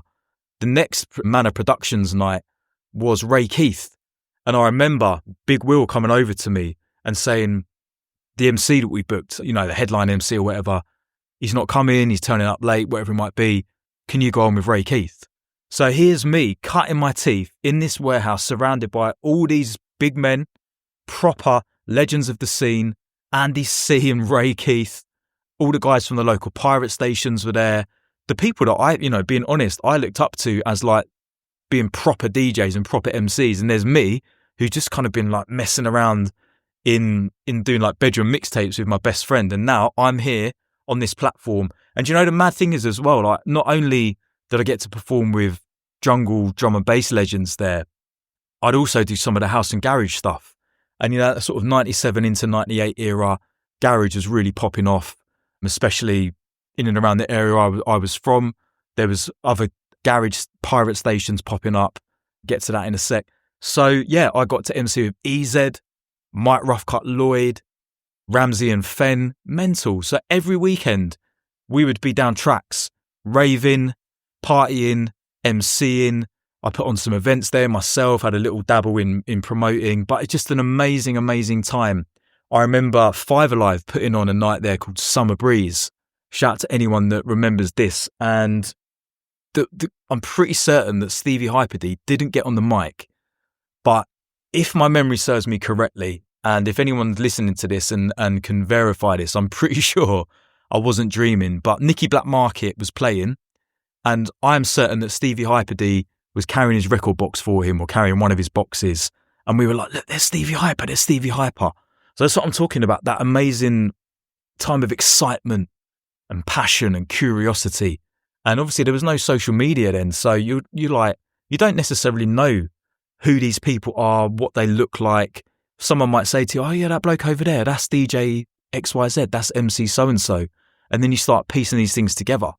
Speaker 2: the next Manor Productions night was Ray Keith. And I remember Big Will coming over to me and saying, the MC that we booked, you know, the headline MC or whatever, he's not coming, he's turning up late, whatever it might be. Can you go on with Ray Keith? So here's me cutting my teeth in this warehouse surrounded by all these big men, proper legends of the scene, Andy C and Ray Keith. All the guys from the local pirate stations were there. The people that being honest, I looked up to as like being proper DJs and proper MCs. And there's me who's just kind of been like messing around in doing like bedroom mixtapes with my best friend. And now I'm here on this platform. And you know, the mad thing is as well, like not only did I get to perform with jungle drum and bass legends there, I'd also do some of the house and garage stuff. And, that sort of 97 into 98 era, garage was really popping off, especially in and around the area I was from. There was other garage pirate stations popping up. Get to that in a sec. So, yeah, I got to MC with EZ, Mike Roughcut Lloyd, Ramsey and Fenn. Mental. So every weekend, we would be down tracks, raving, partying, MCing. I put on some events there myself, had a little dabble in promoting, but it's just an amazing, amazing time. I remember Five Alive putting on a night there called Summer Breeze. Shout out to anyone that remembers this. And I'm pretty certain that Stevie Hyper-D didn't get on the mic, but if my memory serves me correctly, and if anyone's listening to this and can verify this, I'm pretty sure I wasn't dreaming, but Nicky Black Market was playing, and I'm certain that Stevie Hyper-D was carrying his record box for him, or carrying one of his boxes, and we were like, look, there's Stevie Hyper, there's Stevie Hyper. So that's what I'm talking about, that amazing time of excitement and passion and curiosity. And obviously there was no social media then, so you don't necessarily know who these people are, what they look like. Someone might say to you, oh yeah, that bloke over there, that's DJ XYZ, that's MC so-and-so. And then you start piecing these things together.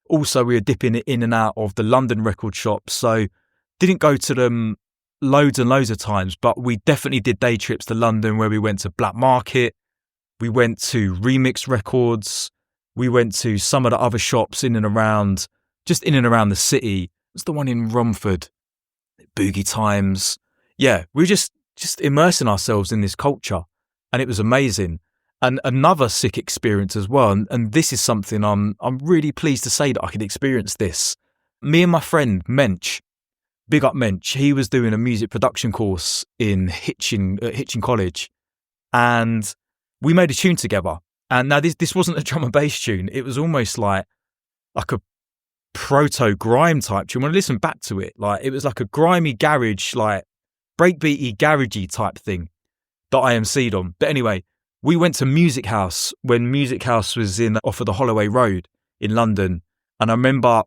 Speaker 2: Also, we were dipping in and out of the London record shops, so didn't go to them loads and loads of times, but we definitely did day trips to London where we went to Black Market, we went to Remix Records, we went to some of the other shops in and around the city. What's the one in Romford? Boogie Times. Yeah, we were just immersing ourselves in this culture, and it was amazing. And another sick experience as well, and this is something I'm really pleased to say that I could experience this. Me and my friend Mensch, big up Mensch, he was doing a music production course in Hitchin College, and we made a tune together. And now this wasn't a drum and bass tune. It was almost like a proto grime type tune. When I listen back to it, like it was like a grimy garage, like breakbeaty garagey type thing that I MC'd on. But anyway, we went to Music House when Music House was off of the Holloway Road in London. And I remember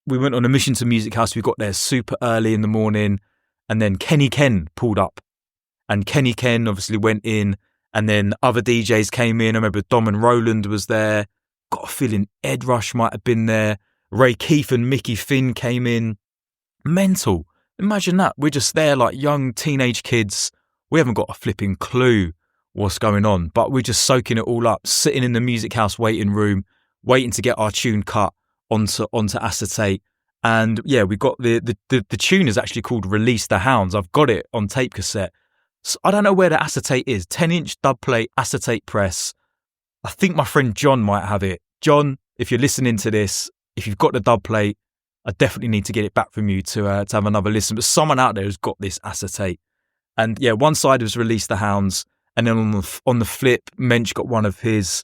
Speaker 2: we went on a mission to Music House. We got there super early in the morning, and then Kenny Ken pulled up, and Kenny Ken obviously went in. And then other DJs came in. I remember Dom and Roland was there. Got a feeling Ed Rush might have been there. Ray Keith and Mickey Finn came in. Mental. Imagine that. We're just there like young teenage kids. We haven't got a flipping clue what's going on, but we're just soaking it all up, sitting in the Music House waiting room, waiting to get our tune cut onto acetate. And yeah, we got the tune is actually called Release the Hounds. I've got it on tape cassette. So I don't know where the acetate is. 10-inch dub plate acetate press. I think my friend John might have it. John, if you're listening to this, if you've got the dub plate, I definitely need to get it back from you to have another listen. But someone out there has got this acetate. And yeah, one side was Release the Hounds, and then on the flip, Mensch got one of his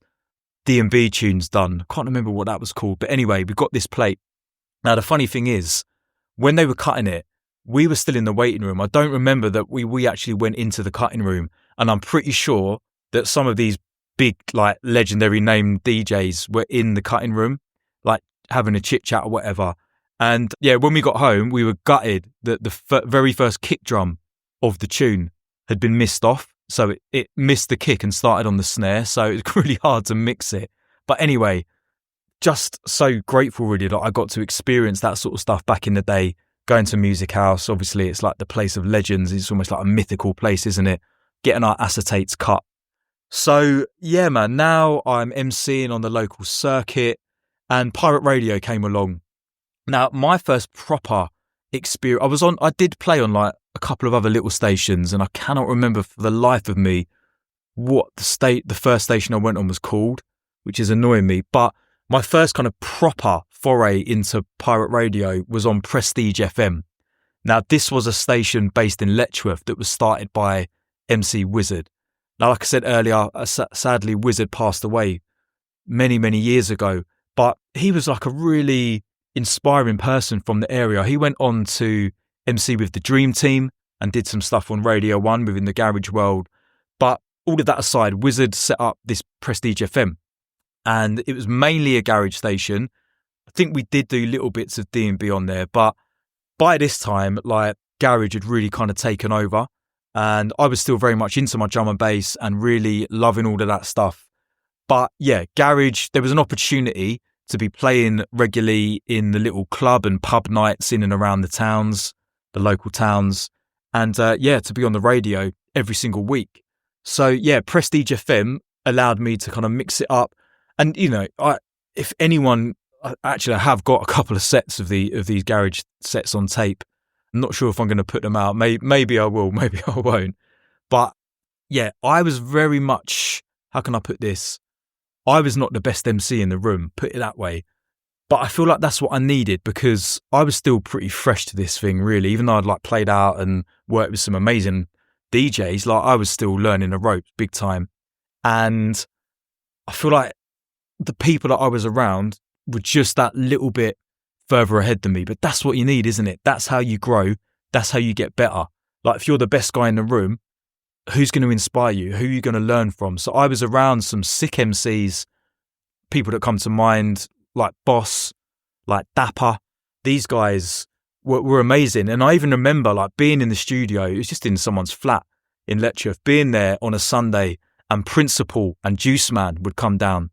Speaker 2: D&B tunes done. I can't remember what that was called. But anyway, we got this plate. Now, the funny thing is, when they were cutting it, we were still in the waiting room. I don't remember that we actually went into the cutting room. And I'm pretty sure that some of these big, like, legendary named DJs were in the cutting room, like, having a chit-chat or whatever. And, yeah, when we got home, we were gutted that the very first kick drum of the tune had been missed off. So it missed the kick and started on the snare. So it was really hard to mix it. But anyway, just so grateful, really, that I got to experience that sort of stuff back in the day. Going to Music House, obviously it's like the place of legends. It's almost like a mythical place, isn't it? Getting our acetates cut. So yeah, man, now I'm MCing on the local circuit, and pirate radio came along. Now, my first proper experience, I did play on like a couple of other little stations, and I cannot remember for the life of me what the first station I went on was called, which is annoying me. But my first kind of proper foray into pirate radio was on Prestige FM. Now, this was a station based in Letchworth that was started by MC Wizard. Now, like I said earlier, sadly, Wizard passed away many, many years ago, but he was like a really inspiring person from the area. He went on to MC with the Dream Team and did some stuff on Radio 1 within the garage world. But all of that aside, Wizard set up this Prestige FM, and it was mainly a garage station. I think we did do little bits of D&B on there, but by this time, like, garage had really kind of taken over, and I was still very much into my drum and bass and really loving all of that stuff. But yeah, garage, there was an opportunity to be playing regularly in the little club and pub nights in and around the towns, the local towns, and to be on the radio every single week. So yeah, Prestige FM allowed me to kind of mix it up. And if anyone, actually I have got a couple of sets of these garage sets on tape. I'm not sure if I'm going to put them out. Maybe I will, maybe I won't. But yeah, I was very much, how can I put this? I was not the best MC in the room, put it that way. But I feel like that's what I needed, because I was still pretty fresh to this thing, really. Even though I'd like played out and worked with some amazing DJs, like I was still learning the ropes big time. And I feel like the people that I was around were just that little bit further ahead than me. But that's what you need, isn't it? That's how you grow. That's how you get better. Like if you're the best guy in the room, who's going to inspire you? Who are you going to learn from? So I was around some sick MCs, people that come to mind, like Boss, like Dapper. These guys were amazing. And I even remember like being in the studio, it was just in someone's flat in Letchworth, being there on a Sunday, and Principal and Juice Man would come down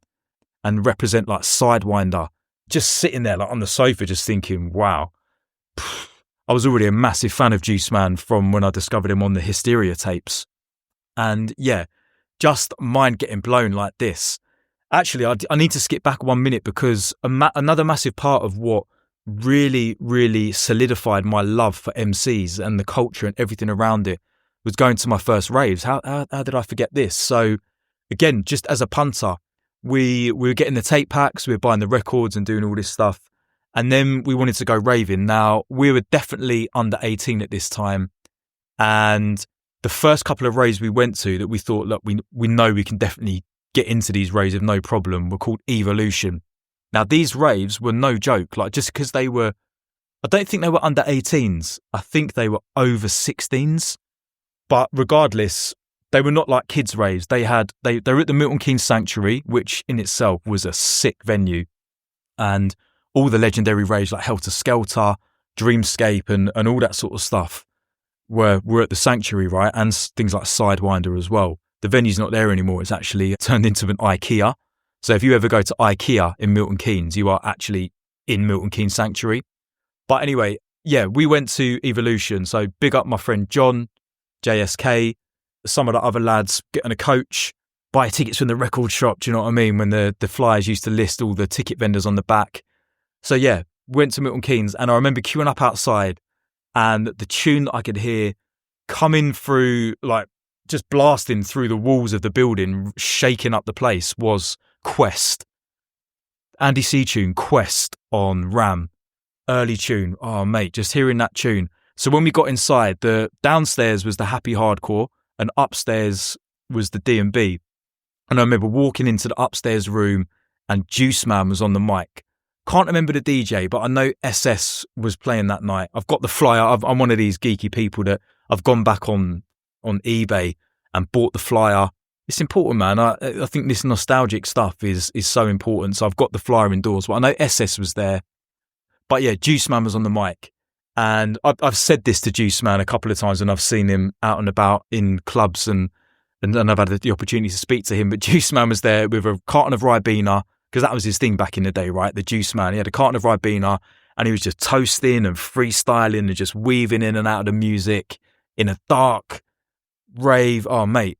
Speaker 2: and represent like Sidewinder, just sitting there like on the sofa, just thinking, wow. I was already a massive fan of Juice Man from when I discovered him on the Hysteria tapes. And yeah, just mind getting blown like this. Actually, I need to skip back 1 minute, because another massive part of what really, really solidified my love for MCs and the culture and everything around it was going to my first raves. How did I forget this? So again, just as a punter, we were getting the tape packs, we were buying the records and doing all this stuff. And then we wanted to go raving. Now, we were definitely under 18 at this time. And the first couple of raves we went to that we thought, look, we know we can definitely get into these raves with no problem, were called Evolution. Now, these raves were no joke, like just because I don't think they were under 18s. I think they were over 16s. But regardless, they were not like kids' raves. They were at the Milton Keynes Sanctuary, which in itself was a sick venue. And all the legendary raves like Helter Skelter, Dreamscape and all that sort of stuff were at the Sanctuary, right? And things like Sidewinder as well. The venue's not there anymore. It's actually turned into an IKEA. So if you ever go to IKEA in Milton Keynes, you are actually in Milton Keynes Sanctuary. But anyway, yeah, we went to Evolution. So big up my friend John, JSK, some of the other lads, getting a coach, buy tickets from the record shop. Do you know what I mean? When the flyers used to list all the ticket vendors on the back. So yeah, went to Milton Keynes, and I remember queuing up outside, and the tune that I could hear coming through, like just blasting through the walls of the building, shaking up the place, was Quest. Andy C tune, Quest on Ram. Early tune. Oh mate, just hearing that tune. So when we got inside, the downstairs was the happy hardcore and upstairs was the D&B. And I remember walking into the upstairs room and Juice Man was on the mic. Can't remember the DJ, but I know SS was playing that night. I've got the flyer. I'm one of these geeky people that I've gone back on eBay and bought the flyer. It's important, man. I think this nostalgic stuff is so important. So I've got the flyer indoors. But I know SS was there. But yeah, Juice Man was on the mic. And I've said this to Juice Man a couple of times when I've seen him out and about in clubs and I've had the opportunity to speak to him. But Juice Man was there with a carton of Ribena, because that was his thing back in the day, right? The Juice Man. He had a carton of Ribena and he was just toasting and freestyling and just weaving in and out of the music in a dark rave. Oh, mate,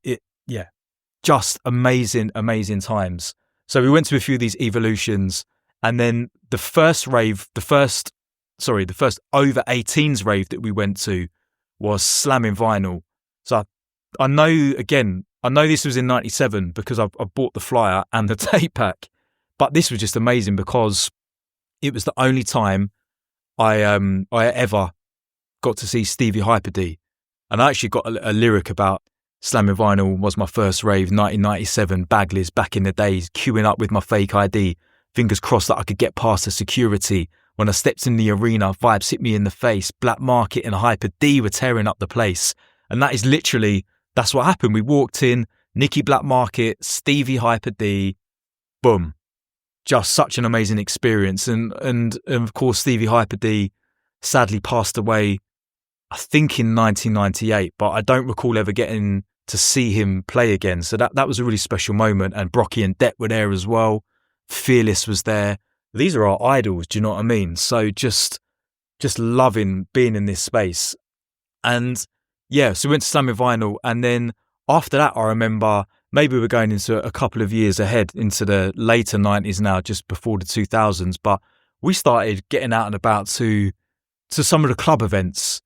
Speaker 2: just amazing, amazing times. So we went to a few of these Evolutions, and then the first over 18s rave that we went to was Slamming Vinyl. So I know this was in 97 because I bought the flyer and the tape pack. But this was just amazing because it was the only time I ever got to see Stevie Hyper D. And I actually got a lyric about Slamming Vinyl was my first rave, 1997, Bagley's, back in the days, queuing up with my fake ID, fingers crossed that I could get past the security. When I stepped in the arena, vibes hit me in the face, Black Market and Hyper D were tearing up the place. And that is literally, that's what happened. We walked in, Nicky Black Market, Stevie Hyper D, boom. Just such an amazing experience. And of course, Stevie Hyper D sadly passed away I think in 1998, but I don't recall ever getting to see him play again. So that was a really special moment. And Brocky and Det were there as well. Fearless was there. These are our idols, do you know what I mean? So just loving being in this space. And yeah, so we went to Slamming Vinyl. And then after that, I remember maybe we're going into a couple of years ahead into the later 90s now, just before the 2000s. But we started getting out and about to some of the club events.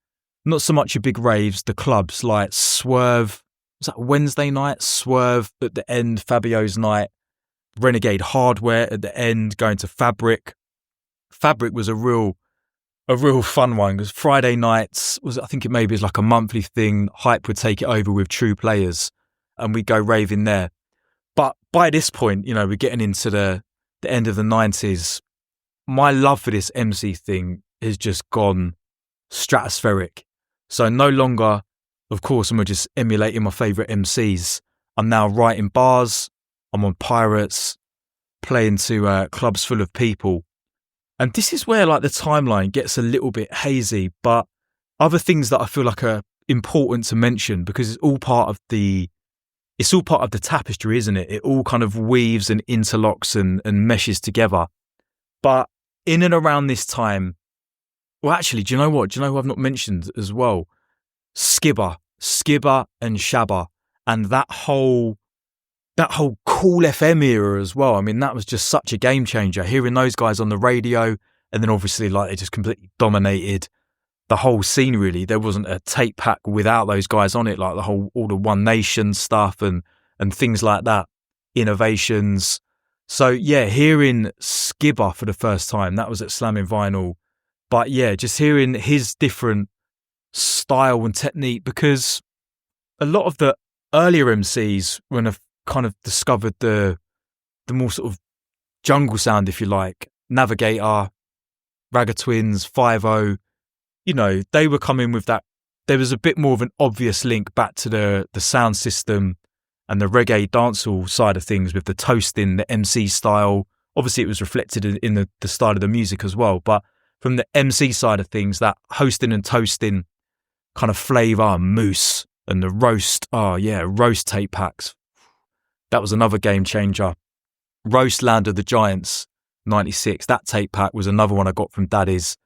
Speaker 2: Not so much your big raves, the clubs like Swerve. Was that Wednesday night? Swerve at the end, Fabio's night, Renegade Hardware at the end, going to Fabric. Fabric was a real fun one because Friday nights I think it maybe was like a monthly thing. Hype would take it over with True Players and we'd go raving there. But by this point, you know, we're getting into the end of the 90s. My love for this MC thing has just gone stratospheric. So no longer, of course, am I just emulating my favourite MCs. I'm now writing bars. I'm on Pirates, playing to clubs full of people. And this is where like the timeline gets a little bit hazy, but other things that I feel like are important to mention because it's all part of the tapestry, isn't it? It all kind of weaves and interlocks and meshes together. But in and around this time, well, actually, do you know what? Do you know who I've not mentioned as well? Skibber and Shabba, and that whole Cool FM era as well. I mean, that was just such a game changer. Hearing those guys on the radio, and then obviously like they just completely dominated the whole scene. Really, there wasn't a tape pack without those guys on it. Like all the One Nation stuff and things like that. Innovations. So yeah, hearing Skibber for the first time, that was at Slamming Vinyl. But yeah, just hearing his different style and technique, because a lot of the earlier MCs, when I've kind of discovered the more sort of jungle sound, if you like, Navigator, Ragga Twins, 5-0, you know, they were coming with that. There was a bit more of an obvious link back to the sound system and the reggae dancehall side of things with the toasting, the MC style. Obviously, it was reflected in the style of the music as well, but from the MC side of things, that hosting and toasting kind of flavour, Moose and the roast. Oh yeah, roast tape packs. That was another game changer. Roast Land of the Giants, 96. That tape pack was another one I got from Daddy's.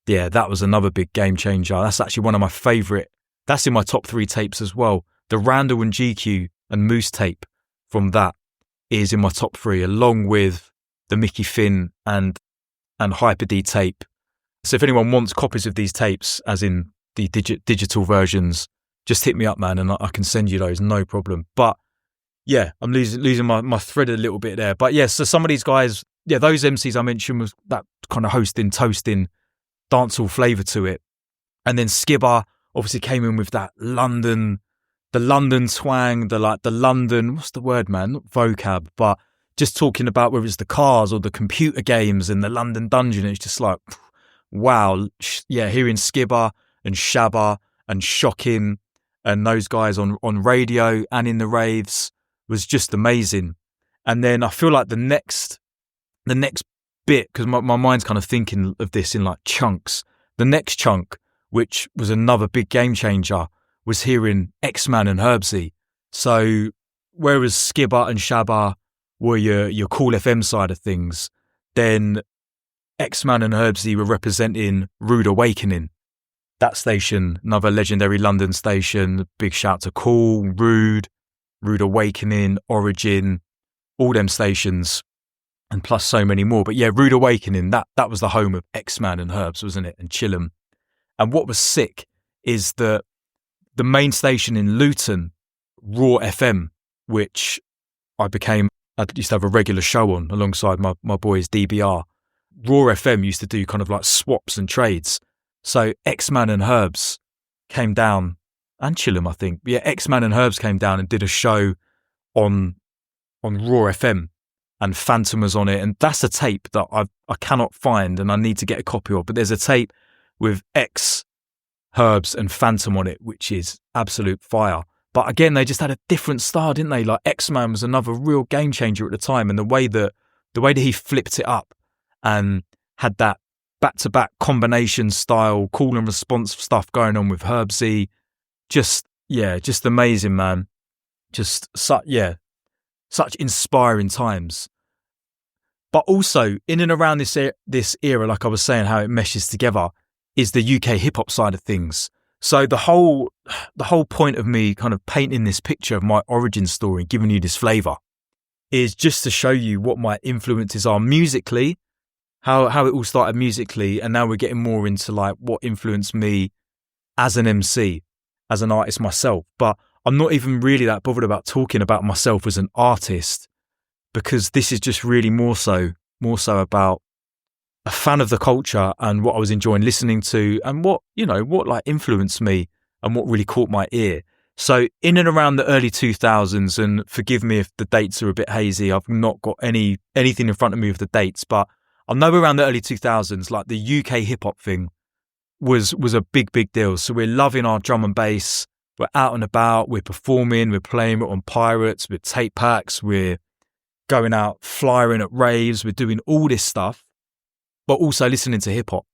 Speaker 2: Yeah, that was another big game changer. That's actually one of my favourite. That's in my top 3 tapes as well. The Randall and GQ and Moose tape from that is in my top 3, along with the Mickey Finn and Hyper D tape. So if anyone wants copies of these tapes, as in the digital versions, just hit me up, man, and I can send you those, no problem. But yeah, I'm losing my thread a little bit there. But yeah, so some of these guys, yeah, those MCs I mentioned was that kind of hosting, toasting, dancehall flavour to it. And then Skibber obviously came in with that London twang, the London, what's the word, man? Not vocab, but just talking about whether it's the cars or the computer games and the London Dungeon. It's just like, wow. Yeah, hearing Skibber and Shabba and Shocking and those guys on radio and in the raves was just amazing. And then I feel like the next bit, because my mind's kind of thinking of this in like chunks, the next chunk, which was another big game changer, was hearing X-Man and Herbsy. So whereas Skibber and Shabba were your Cool FM side of things, then X-Man and Herbsy were representing Rude Awakening. That station, another legendary London station. Big shout to Cool, Rude Awakening, Origin, all them stations, and plus so many more. But yeah, Rude Awakening, that was the home of X-Man and Herbs, wasn't it? And Chillum. And what was sick is that the main station in Luton, Raw FM, which I used to have a regular show on alongside my boys DBR. Raw FM used to do kind of like swaps and trades. So X-Man and Herbs came down, and Chillum, I think. Yeah, X-Man and Herbs came down and did a show on Raw FM, and Phantom was on it. And that's a tape that I cannot find, and I need to get a copy of. But there's a tape with X, Herbs and Phantom on it, which is absolute fire. But again, they just had a different style, didn't they? Like X-Man was another real game changer at the time, and the way that he flipped it up and had that back-to-back combination style, call and response stuff going on with Herbsy. Just amazing, man. Such inspiring times. But also, in and around this era, like I was saying, how it meshes together, is the UK hip-hop side of things. So the whole point of me kind of painting this picture of my origin story, giving you this flavour, is just to show you what my influences are musically, how it all started musically, and now we're getting more into like what influenced me as an MC, as an artist myself. But I'm not even really that bothered about talking about myself as an artist, because this is just really more so about a fan of the culture and what I was enjoying listening to, and what like influenced me and what really caught my ear. So in and around the early 2000s, and forgive me if the dates are a bit hazy, I've not got anything in front of me with the dates, but I know around the early 2000s, like the UK hip hop thing was a big deal. So we're loving our drum and bass, we're out and about, we're performing, we're playing, we're on Pirates, with tape packs, we're going out flying at raves, we're doing all this stuff, but also listening to hip hop,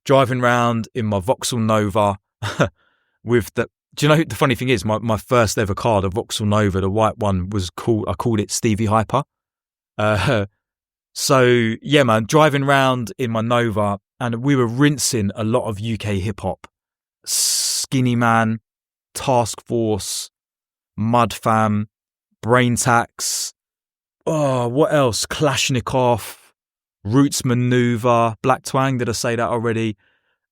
Speaker 2: driving around in my Vauxhall Nova with the, do you know, the funny thing is my first ever car, the Vauxhall Nova, the white one, I called it Stevie Hyper. So yeah, man, driving around in my Nova, and we were rinsing a lot of UK hip hop. Skinny Man, Task Force, Mud Fam, Brain Tax. Oh, what else? Kalashnikov, Roots Maneuver, Black Twang. Did I say that already?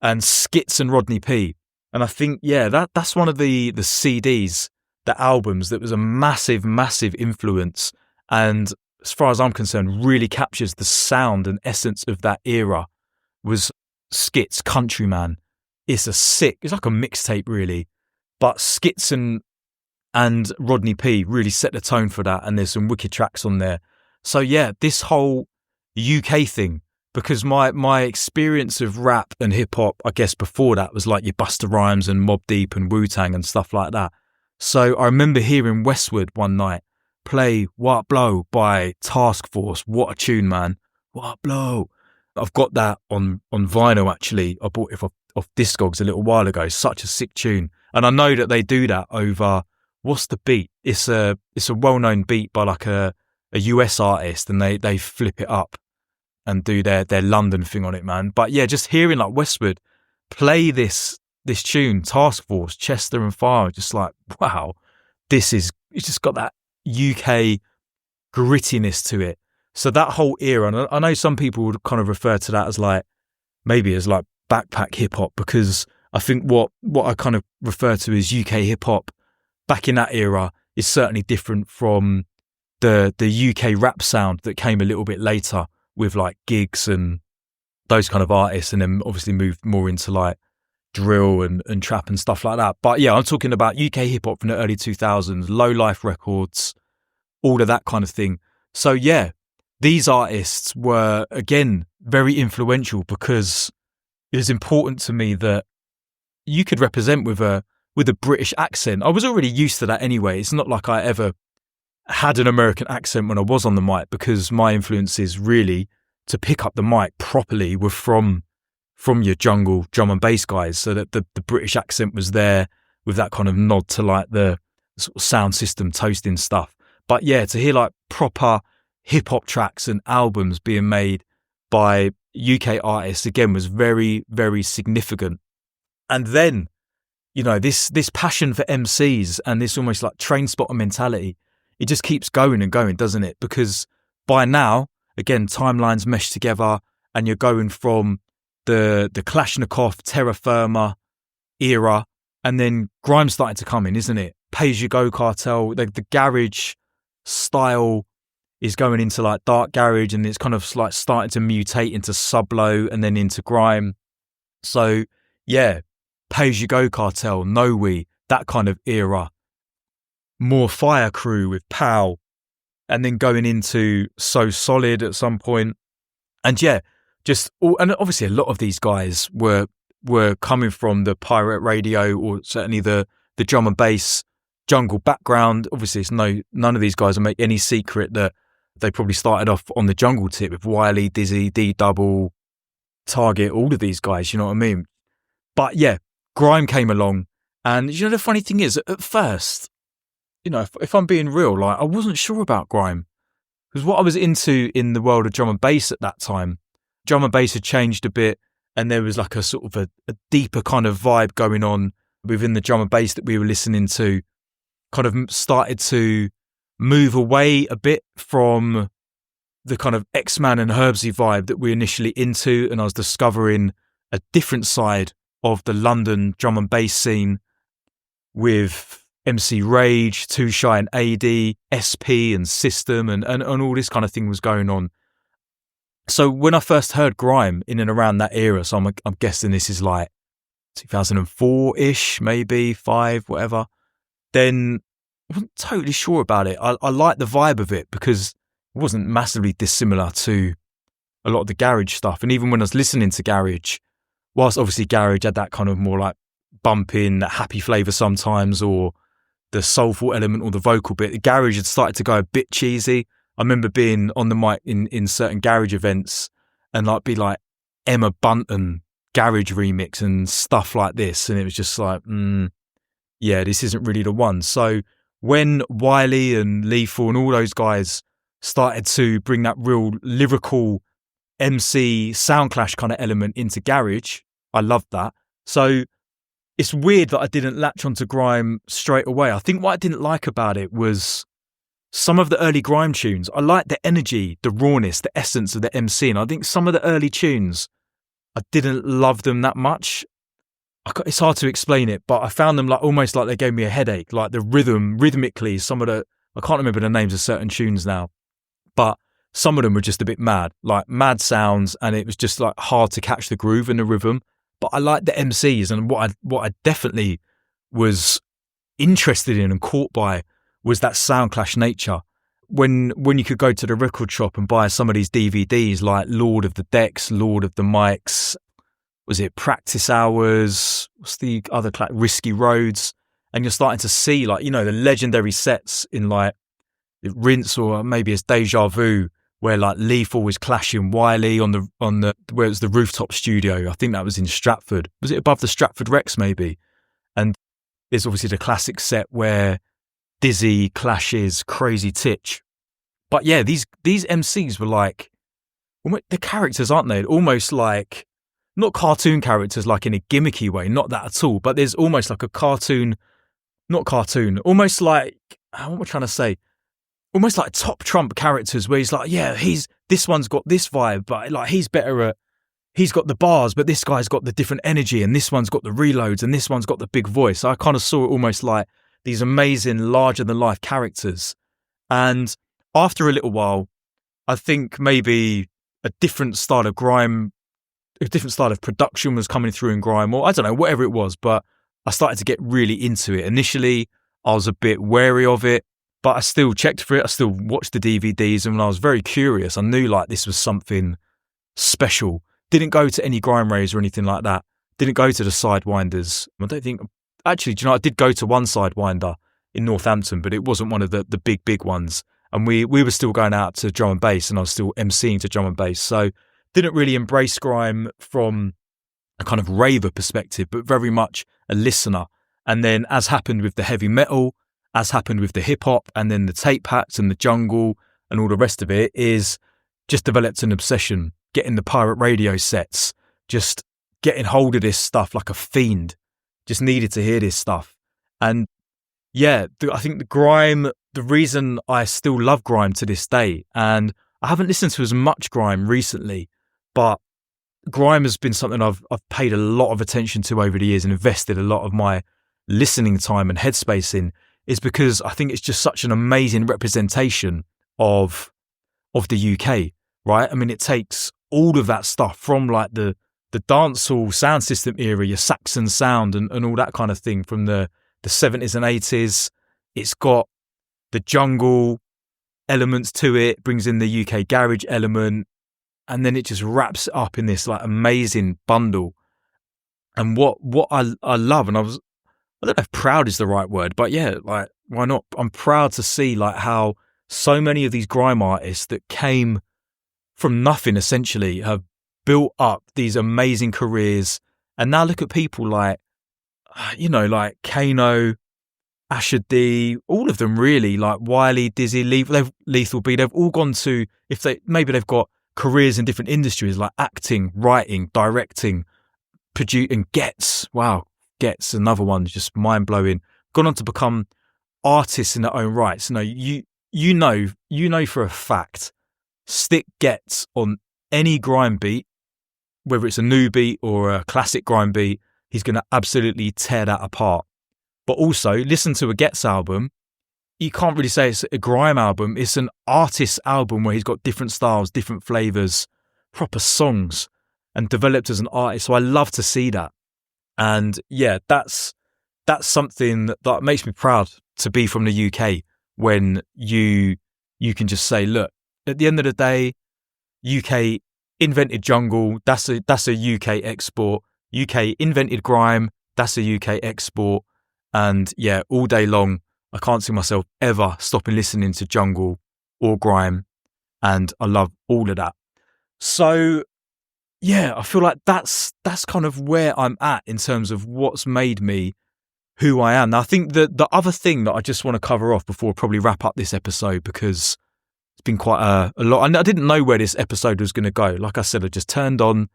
Speaker 2: And Skits and Rodney P. And I think, yeah, that's one of the CDs, the albums that was a massive influence. And as far as I'm concerned, really captures the sound and essence of that era, was Skits, Countryman. It's like a mixtape really. But Skits and Rodney P really set the tone for that, and there's some wicked tracks on there. So yeah, this whole UK thing, because my experience of rap and hip hop, I guess before that, was like your Busta Rhymes and Mobb Deep and Wu-Tang and stuff like that. So I remember hearing Westwood one night play What Blow by Task Force. What a tune, man. What Blow. I've got that on vinyl actually. I bought it off Discogs a little while ago. Such a sick tune. And I know that they do that over, what's the beat? It's a well-known beat by like a US artist, and they flip it up and do their London thing on it, man. But yeah, just hearing like Westwood play this tune, Task Force, Chester and Fire, just like, wow, it's just got that UK grittiness to it. So that whole era, and I know some people would kind of refer to that as like, maybe as like backpack hip hop, because I think what I kind of refer to as UK hip hop back in that era is certainly different from the UK rap sound that came a little bit later with like Gigs and those kind of artists, and then obviously moved more into like drill and trap and stuff like that. But yeah, I'm talking about UK hip hop from the early 2000s, Low Life Records, all of that kind of thing. So yeah, these artists were again very influential, because it was important to me that you could represent with a British accent. I was already used to that anyway. It's not like I ever had an American accent when I was on the mic, because my influences really to pick up the mic properly were from your jungle drum and bass guys, so that the British accent was there with that kind of nod to like the sort of sound system toasting stuff. But yeah, to hear like proper hip hop tracks and albums being made by UK artists again was very, very significant. And then, you know, this passion for MCs and this almost like train spotter mentality, it just keeps going and going, doesn't it? Because by now, again, timelines mesh together, and you're going from the Kalashnikov, Terra Firma era, and then grime's starting to come in, isn't it? Pay As You Go Cartel, the garage style is going into like dark garage, and it's kind of like starting to mutate into sub-low and then into grime. So yeah, Pay As You Go Cartel, No We, that kind of era. More Fire Crew with Pow, and then going into So Solid at some point. And yeah, and obviously a lot of these guys were coming from the pirate radio, or certainly the drum and bass jungle background. Obviously it's none of these guys will make any secret that they probably started off on the jungle tip with Wiley, Dizzy, D-Double, target all of these guys, you know what I mean? But yeah, grime came along. And you know, the funny thing is, at first, you know, if I'm being real, like I wasn't sure about grime. Because what I was into in the world of drum and bass at that time, drum and bass had changed a bit, and there was like a sort of a deeper kind of vibe going on within the drum and bass that we were listening to, kind of started to move away a bit from the kind of X-Man and Herbsy vibe that we initially into, and I was discovering a different side of the London drum and bass scene with MC Rage, Too Shy and AD, SP and System and all this kind of thing was going on. So when I first heard grime in and around that era, so I'm guessing this is like 2004-ish, maybe 5, whatever, then I wasn't totally sure about it. I liked the vibe of it because it wasn't massively dissimilar to a lot of the garage stuff. And even when I was listening to garage, whilst obviously garage had that kind of more like bumping, that happy flavour sometimes, or the soulful element or the vocal bit, the garage had started to go a bit cheesy. I remember being on the mic in certain garage events and like be like Emma Bunton garage remix and stuff like this, and it was just like, yeah, this isn't really the one. So when Wiley and Lethal and all those guys started to bring that real lyrical MC sound clash kind of element into garage, I loved that. So it's weird that I didn't latch onto grime straight away. I think what I didn't like about it was some of the early grime tunes. I liked the energy, the rawness, the essence of the MC. And I think some of the early tunes, I didn't love them that much. It's hard to explain it, but I found them like almost like they gave me a headache. Like the rhythmically, I can't remember the names of certain tunes now, but some of them were just a bit mad, like mad sounds. And it was just like hard to catch the groove and the rhythm. But I liked the MCs, and what I definitely was interested in and caught by was that sound clash nature. When you could go to the record shop and buy some of these DVDs like Lord of the Decks, Lord of the Mics, was it Practice Hours, what's the other Risky Roads, and you're starting to see like, you know, the legendary sets in like Rinse, or maybe it's Deja Vu, where like Lethal was clashing Wiley on the where it was the rooftop studio. I think that was in Stratford. Was it above the Stratford Rex maybe? And there's obviously the classic set where Dizzy clashes Crazy Titch. But yeah, these MCs were like, the characters, aren't they? Almost like, not cartoon characters like in a gimmicky way, not that at all, but there's almost like a cartoon, almost like, what am I trying to say? Almost like top trump characters where he's like, yeah, this one's got this vibe, but like he's got the bars, but this guy's got the different energy, and this one's got the reloads, and this one's got the big voice. So I kind of saw it almost like these amazing larger than life characters. And after a little while, I think maybe a different style of grime, a different style of production was coming through in grime, or I don't know, whatever it was, but I started to get really into it. Initially, I was a bit wary of it, but I still checked for it. I still watched the DVDs, and when I was very curious, I knew like this was something special. Didn't go to any grime raves or anything like that. Didn't go to the Sidewinders. I don't think, actually, do you know, I did go to one Sidewinder in Northampton, but it wasn't one of the big ones. And we were still going out to drum and bass, and I was still MCing to drum and bass. So didn't really embrace grime from a kind of raver perspective, but very much a listener. And then as happened with the heavy metal, as happened with the hip hop, and then the tape packs and the jungle and all the rest of it, is just developed an obsession, getting the pirate radio sets, just getting hold of this stuff like a fiend, just needed to hear this stuff. And yeah, I think the grime, the reason I still love grime to this day, and I haven't listened to as much grime recently, but grime has been something I've paid a lot of attention to over the years and invested a lot of my listening time and headspace in, is because I think it's just such an amazing representation of the UK, right? I mean, it takes all of that stuff from like the dancehall sound system era, your Saxon sound and all that kind of thing from the 70s and 80s. It's got the jungle elements to it, brings in the UK garage element, and then it just wraps it up in this like amazing bundle. And what I love, and I don't know if proud is the right word, but yeah, like, why not? I'm proud to see like how so many of these grime artists that came from nothing essentially have built up these amazing careers. And now look at people like, like Kano, Asher D, all of them really, like Wiley, Dizzy, Lethal B, they've all gone to, maybe they've got careers in different industries like acting, writing, directing, producing. Gets another one, just mind blowing. Gone on to become artists in their own rights. No, you know for a fact, stick Gets on any grime beat, whether it's a new beat or a classic grime beat, he's going to absolutely tear that apart. But also, listen to a Gets album, you can't really say it's a grime album. It's an artist album where he's got different styles, different flavours, proper songs, and developed as an artist. So I love to see that. And yeah, that's something that makes me proud to be from the UK, when you can just say, look, at the end of the day, UK invented jungle, that's a UK export. UK invented grime, that's a UK export. And yeah, all day long, I can't see myself ever stopping listening to jungle or grime. And I love all of that. So yeah, I feel like that's kind of where I'm at in terms of what's made me who I am. Now, I think that the other thing that I just want to cover off before I probably wrap up this episode, because it's been quite a lot. I didn't know where this episode was going to go. Like I said, I just turned on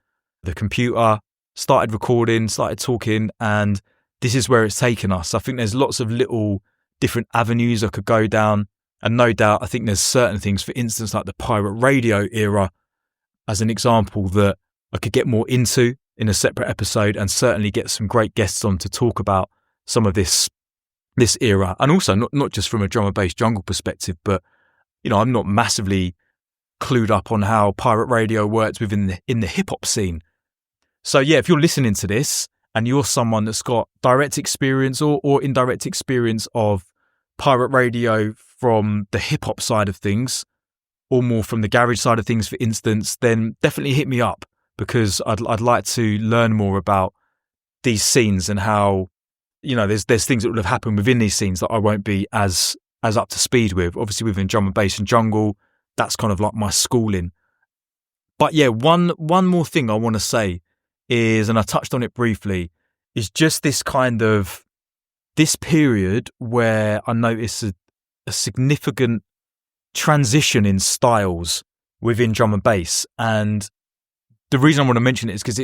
Speaker 2: the computer, started recording, started talking, and this is where it's taken us. I think there's lots of little different avenues I could go down. And no doubt, I think there's certain things, for instance, like the pirate radio era, as an example, that I could get more into in a separate episode, and certainly get some great guests on to talk about some of this era. And also not just from a drum and bass jungle perspective, but I'm not massively clued up on how pirate radio works in the hip hop scene. So yeah, if you're listening to this and you're someone that's got direct experience or indirect experience of pirate radio from the hip hop side of things, or more from the garage side of things, for instance, then definitely hit me up, because I'd like to learn more about these scenes and how, there's things that would have happened within these scenes that I won't be as up to speed with. Obviously within drum and bass and jungle, that's kind of like my schooling. But yeah, one more thing I want to say is, and I touched on it briefly, is just this period where I noticed a significant transition in styles within drum and bass. And the reason I want to mention it is because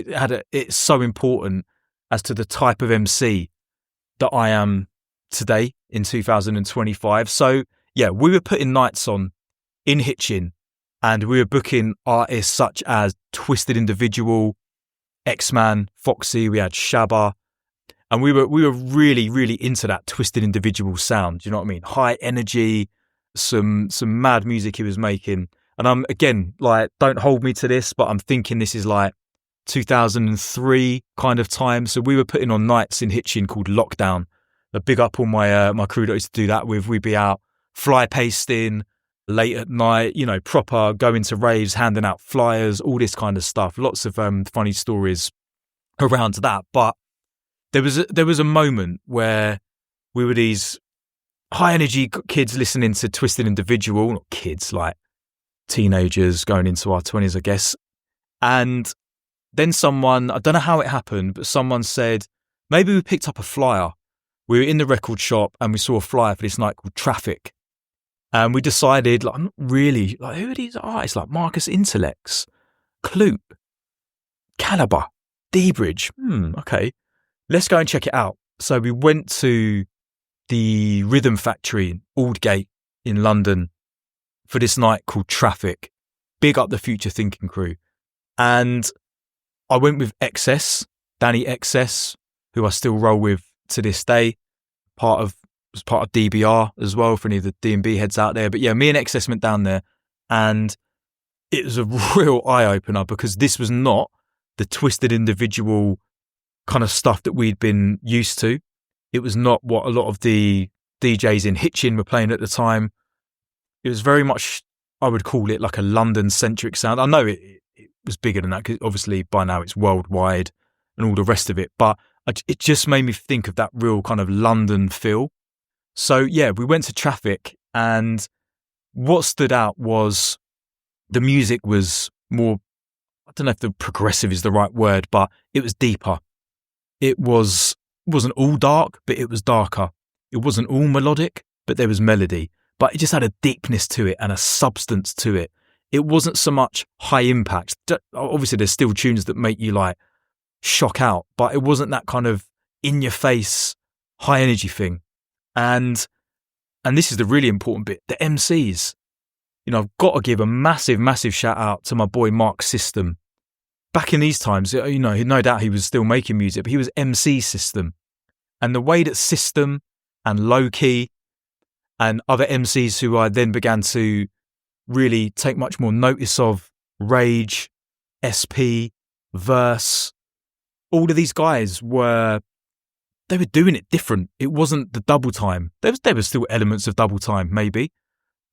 Speaker 2: it's so important as to the type of MC that I am today in 2025. So yeah, we were putting nights on in Hitchin, and we were booking artists such as Twisted Individual, X-Man, Foxy, we had Shabba, and we were really, really into that Twisted Individual sound. Do you know what I mean? High energy, some mad music he was making. And I'm, again, like, don't hold me to this, but I'm thinking this is like 2003 kind of time. So we were putting on nights in Hitchin called Lockdown. A big up all my crew that I used to do that with. We'd be out fly pasting late at night, proper going to raves, handing out flyers, all this kind of stuff. Lots of funny stories around that. But there was a moment where we were these high energy kids listening to Twisted Individual, not kids, like teenagers going into our 20s, I guess. And then someone, I don't know how it happened, but someone said, maybe we picked up a flyer. We were in the record shop and we saw a flyer for this night called Traffic. And we decided, like, I'm not really, like, who are these artists? Like Marcus Intellects, Clute, Caliber, D-Bridge. Okay, let's go and check it out. So we went to the Rhythm Factory in Aldgate in London for this night called Traffic. Big up the Future Thinking crew. And I went with XS, Danny XS, who I still roll with to this day. Was part of DBR as well, for any of the D&B heads out there. But yeah, me and XS went down there, and it was a real eye-opener, because this was not the Twisted Individual kind of stuff that we'd been used to. It was not what a lot of the DJs in Hitchin were playing at the time. It was very much, I would call it like a London-centric sound. I know it was bigger than that, because obviously by now it's worldwide and all the rest of it. But it just made me think of that real kind of London feel. So yeah, we went to Traffic, and what stood out was the music was more, don't know if the progressive is the right word, but it was deeper. It wasn't all dark, but it was darker. It wasn't all melodic, but there was melody. But it just had a deepness to it and a substance to it. It wasn't so much high impact. Obviously, there's still tunes that make you like shock out, but it wasn't that kind of in your face, high energy thing. And this is the really important bit, the MCs. You know, I've got to give a massive, massive shout out to my boy Mark System. Back in these times, you know, no doubt he was still making music, but he was MC System. And the way that System and Low Key and other MCs who I then began to really take much more notice of, Rage, SP, Verse, all of these guys they were doing it different. It wasn't the double time. There were still elements of double time, maybe,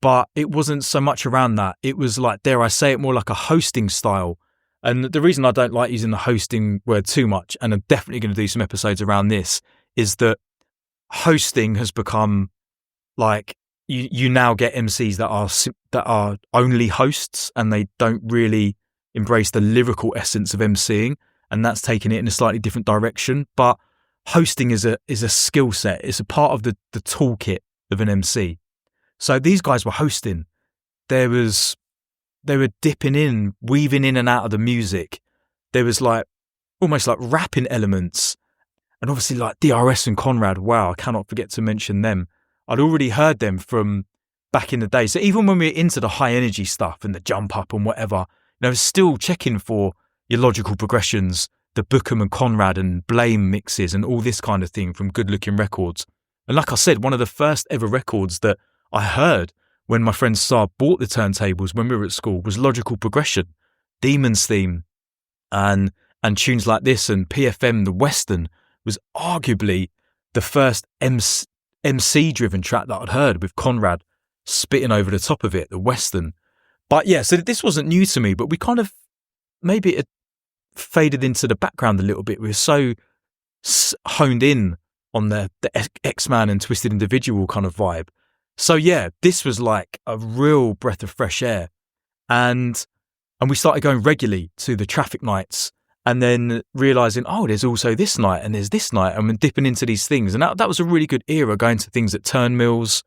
Speaker 2: but it wasn't so much around that. It was like, dare I say it, more like a hosting style. And the reason I don't like using the hosting word too much, and I'm definitely going to do some episodes around this, is that hosting has become like, you now get MCs that are only hosts, and they don't really embrace the lyrical essence of MCing, and that's taking it in a slightly different direction. But hosting is a skill set. It's a part of the toolkit of an MC. So these guys were hosting. They were dipping in, weaving in and out of the music. There was like almost like rapping elements. And obviously like DRS and Conrad, wow, I cannot forget to mention them. I'd already heard them from back in the day. So even when we were into the high energy stuff and the jump up and whatever, you know, still checking for your logical progressions, the Bookham and Conrad and Blame mixes and all this kind of thing from Good Looking Records. And like I said, one of the first ever records that I heard when my friend Saab bought the turntables when we were at school was Logical Progression, Demon's Theme, and tunes like this, and PFM, The Western, was arguably the first MC-driven track that I'd heard, with Conrad spitting over the top of it, The Western. But yeah, so this wasn't new to me, but we kind of, maybe it faded into the background a little bit. We were so honed in on the X-Man and Twisted Individual kind of vibe. So yeah, this was like a real breath of fresh air. And we started going regularly to the traffic nights, and then realising, oh, there's also this night and there's this night, and we're dipping into these things. And that was a really good era, going to things at Turnmills,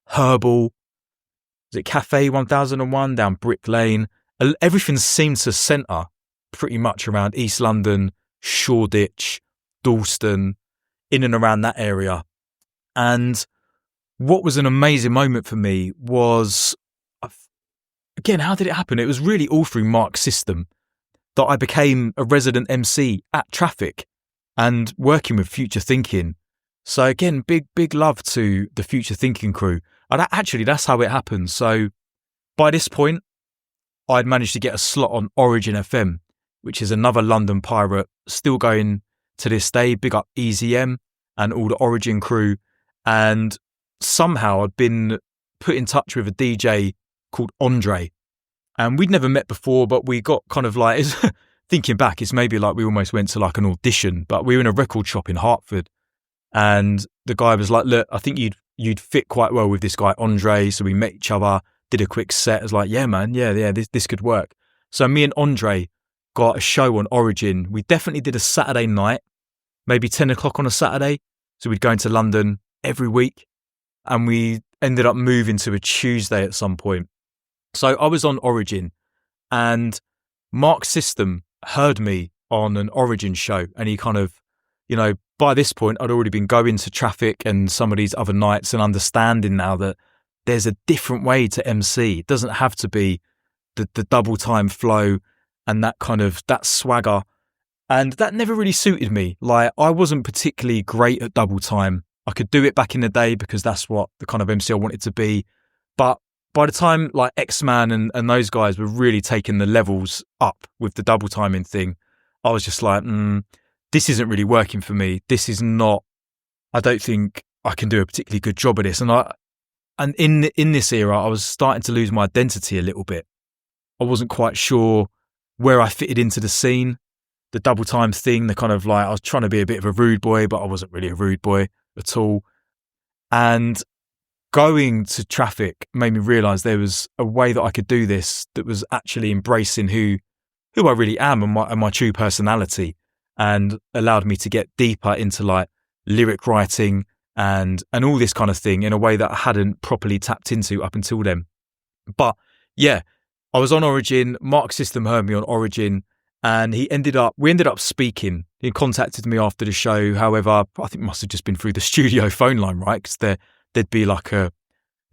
Speaker 2: Herbal, was it Cafe 1001 down Brick Lane? Everything seemed to centre pretty much around East London, Shoreditch, Dalston, in and around that area. And what was an amazing moment for me was, again, how did it happen? It was really all through Mark's System that I became a resident MC at Traffic and working with Future Thinking. So again, big love to the Future Thinking crew. And actually, that's how it happened. So by this point, I'd managed to get a slot on Origin FM, which is another London pirate, still going to this day. Big up EZM and all the Origin crew. And somehow I'd been put in touch with a DJ called Andre. And we'd never met before, but we got kind of like, thinking back, it's maybe like we almost went to like an audition, but we were in a record shop in Hertford. And the guy was like, look, I think you'd fit quite well with this guy, Andre. So we met each other, did a quick set. I was like, yeah, man, yeah, this could work. So me and Andre got a show on Origin. We definitely did a Saturday night, maybe 10 o'clock on a Saturday. So we'd go into London every week, and we ended up moving to a Tuesday at some point. So I was on Origin, and Mark's System heard me on an Origin show, and he kind of, you know, by this point I'd already been going to Traffic and some of these other nights and understanding now that there's a different way to MC. It doesn't have to be the double time flow and that kind of, that swagger. And that never really suited me. Like, I wasn't particularly great at double time. I could do it back in the day because that's what the kind of MC I wanted to be. But by the time like X-Man and those guys were really taking the levels up with the double timing thing, I was just like, this isn't really working for me. This is not, I don't think I can do a particularly good job of this. And in this era, I was starting to lose my identity a little bit. I wasn't quite sure where I fitted into the scene. The double time thing, the kind of like, I was trying to be a bit of a rude boy, but I wasn't really a rude boy at all. And going to Traffic made me realise there was a way that I could do this that was actually embracing who who I really am and my true personality, and allowed me to get deeper into like lyric writing and all this kind of thing in a way that I hadn't properly tapped into up until then. But yeah, I was on Origin. Mark System heard me on Origin, and we ended up speaking. He contacted me after the show. However, I think it must have just been through the studio phone line, right? Because there'd be like a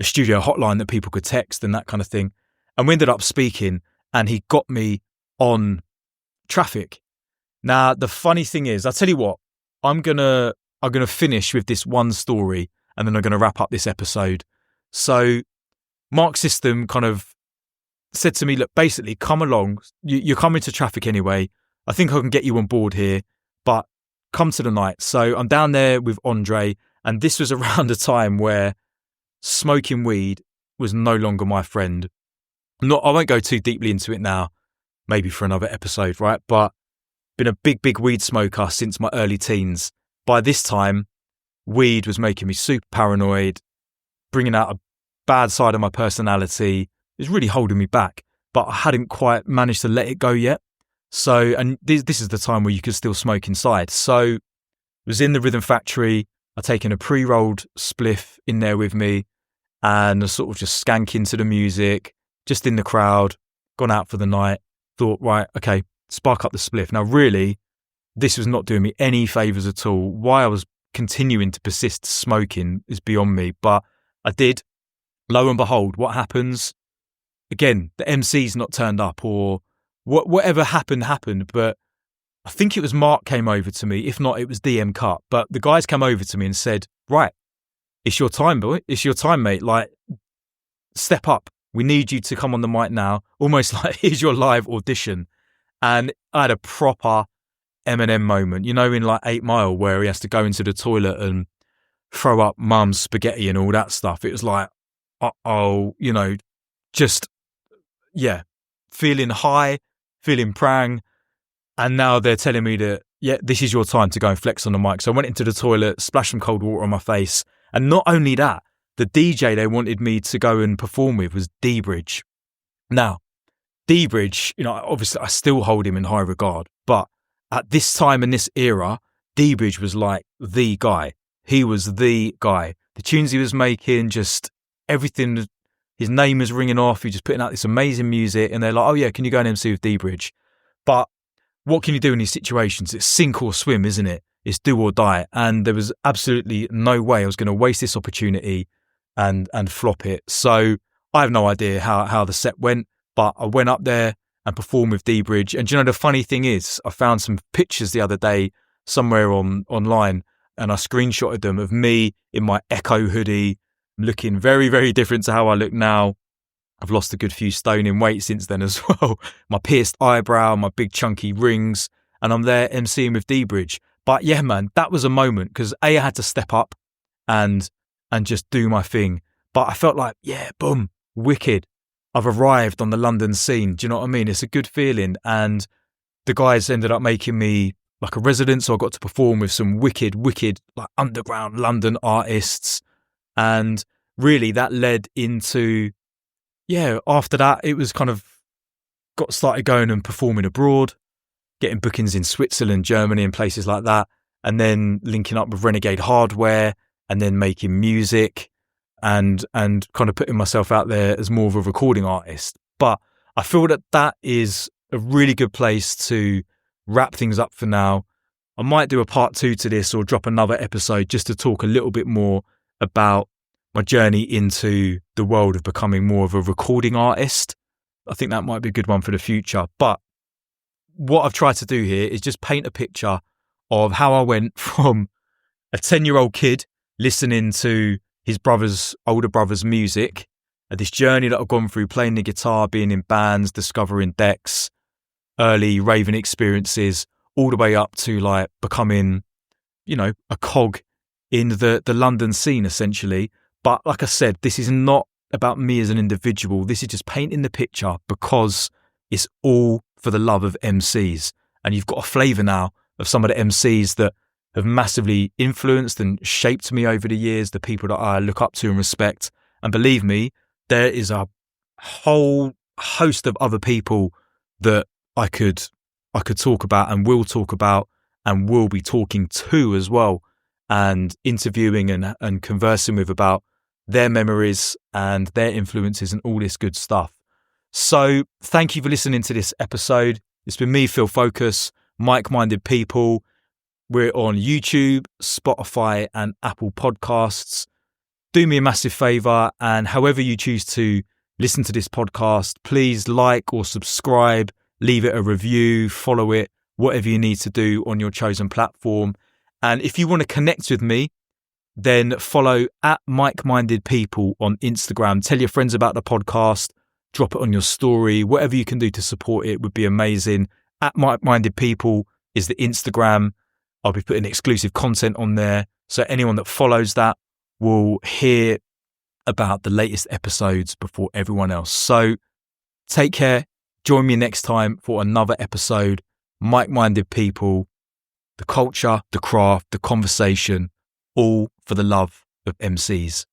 Speaker 2: studio hotline that people could text and that kind of thing. And we ended up speaking, and he got me on Traffic. Now, the funny thing is, I'll tell you what, I'm gonna finish with this one story, and then I'm gonna wrap up this episode. So Mark System kind of said to me, look, basically, come along. You're coming to Traffic anyway. I think I can get you on board here, but come to the night. So I'm down there with Andre, and this was around a time where smoking weed was no longer my friend. I won't go too deeply into it now, maybe for another episode, right? But been a big weed smoker since my early teens. By this time, weed was making me super paranoid, bringing out a bad side of my personality. It was really holding me back, but I hadn't quite managed to let it go yet. So, and this is the time where you could still smoke inside. So I was in the Rhythm Factory. I'd taken a pre-rolled spliff in there with me, and I sort of just skanking to the music, just in the crowd, gone out for the night, thought, right, okay, spark up the spliff. Now, really, this was not doing me any favours at all. Why I was continuing to persist smoking is beyond me, but I did. Lo and behold, what happens? Again, the MC's not turned up, or whatever happened, but I think it was Mark came over to me. If not, it was DM Cut. But the guys came over to me and said, right, it's your time, boy. It's your time, mate. Like, step up. We need you to come on the mic now. Almost like, here's your live audition. And I had a proper Eminem moment, you know, in like 8 Mile, where he has to go into the toilet and throw up mum's spaghetti and all that stuff. It was like, you know, just, yeah, feeling high, feeling prang. And now they're telling me that, yeah, this is your time to go and flex on the mic. So I went into the toilet, splashed some cold water on my face. And not only that, the DJ they wanted me to go and perform with was D-Bridge. Now, D-Bridge, you know, obviously I still hold him in high regard, but at this time in this era, D-Bridge was like the guy. He was the guy. The tunes he was making, just everything, his name was ringing off. He was just putting out this amazing music, and they're like, oh yeah, can you go and MC with D-Bridge? But what can you do in these situations? It's sink or swim, isn't it? It's do or die. And there was absolutely no way I was going to waste this opportunity and flop it. So I have no idea how the set went, but I went up there and performed with D-Bridge. And do you know, the funny thing is, I found some pictures the other day somewhere online, and I screenshotted them of me in my Echo hoodie, looking very, very different to how I look now. I've lost a good few stone in weight since then as well. My pierced eyebrow, my big chunky rings, and I'm there emceeing with D-Bridge. But yeah, man, that was a moment, because I had to step up and just do my thing. But I felt like, yeah, boom, wicked. I've arrived on the London scene. Do you know what I mean? It's a good feeling. And the guys ended up making me like a resident, so I got to perform with some wicked, like underground London artists. And really that led into, yeah, after that, it was kind of got started going and performing abroad, getting bookings in Switzerland, Germany and places like that. And then linking up with Renegade Hardware, and then making music and kind of putting myself out there as more of a recording artist. But I feel that is a really good place to wrap things up for now. I might do a part 2 to this, or drop another episode just to talk a little bit more about my journey into the world of becoming more of a recording artist. I think that might be a good one for the future. But what I've tried to do here is just paint a picture of how I went from a 10-year-old kid listening to his older brother's music, this journey that I've gone through, playing the guitar, being in bands, discovering decks, early raving experiences, all the way up to like becoming, you know, a cog in the London scene essentially. But like I said, this is not about me as an individual. This is just painting the picture, because it's all for the love of MCs. And you've got a flavour now of some of the MCs that have massively influenced and shaped me over the years, the people that I look up to and respect. And believe me, there is a whole host of other people that I could talk about and will talk about and will be talking to as well, and interviewing and conversing with about their memories and their influences and all this good stuff. So thank you for listening to this episode. It's been me, Phil Fokus, Mic-Minded People. We're on YouTube, Spotify and Apple Podcasts. Do me a massive favour, and however you choose to listen to this podcast, please like or subscribe, leave it a review, follow it, whatever you need to do on your chosen platform. And if you want to connect with me, then follow at Mic-Minded People on Instagram. Tell your friends about the podcast, drop it on your story, whatever you can do to support it would be amazing. At Mic-Minded People is the Instagram. I'll be putting exclusive content on there, so anyone that follows that will hear about the latest episodes before everyone else. So take care. Join me next time for another episode. Mic-Minded People, the culture, the craft, the conversation, all for the love of MCs.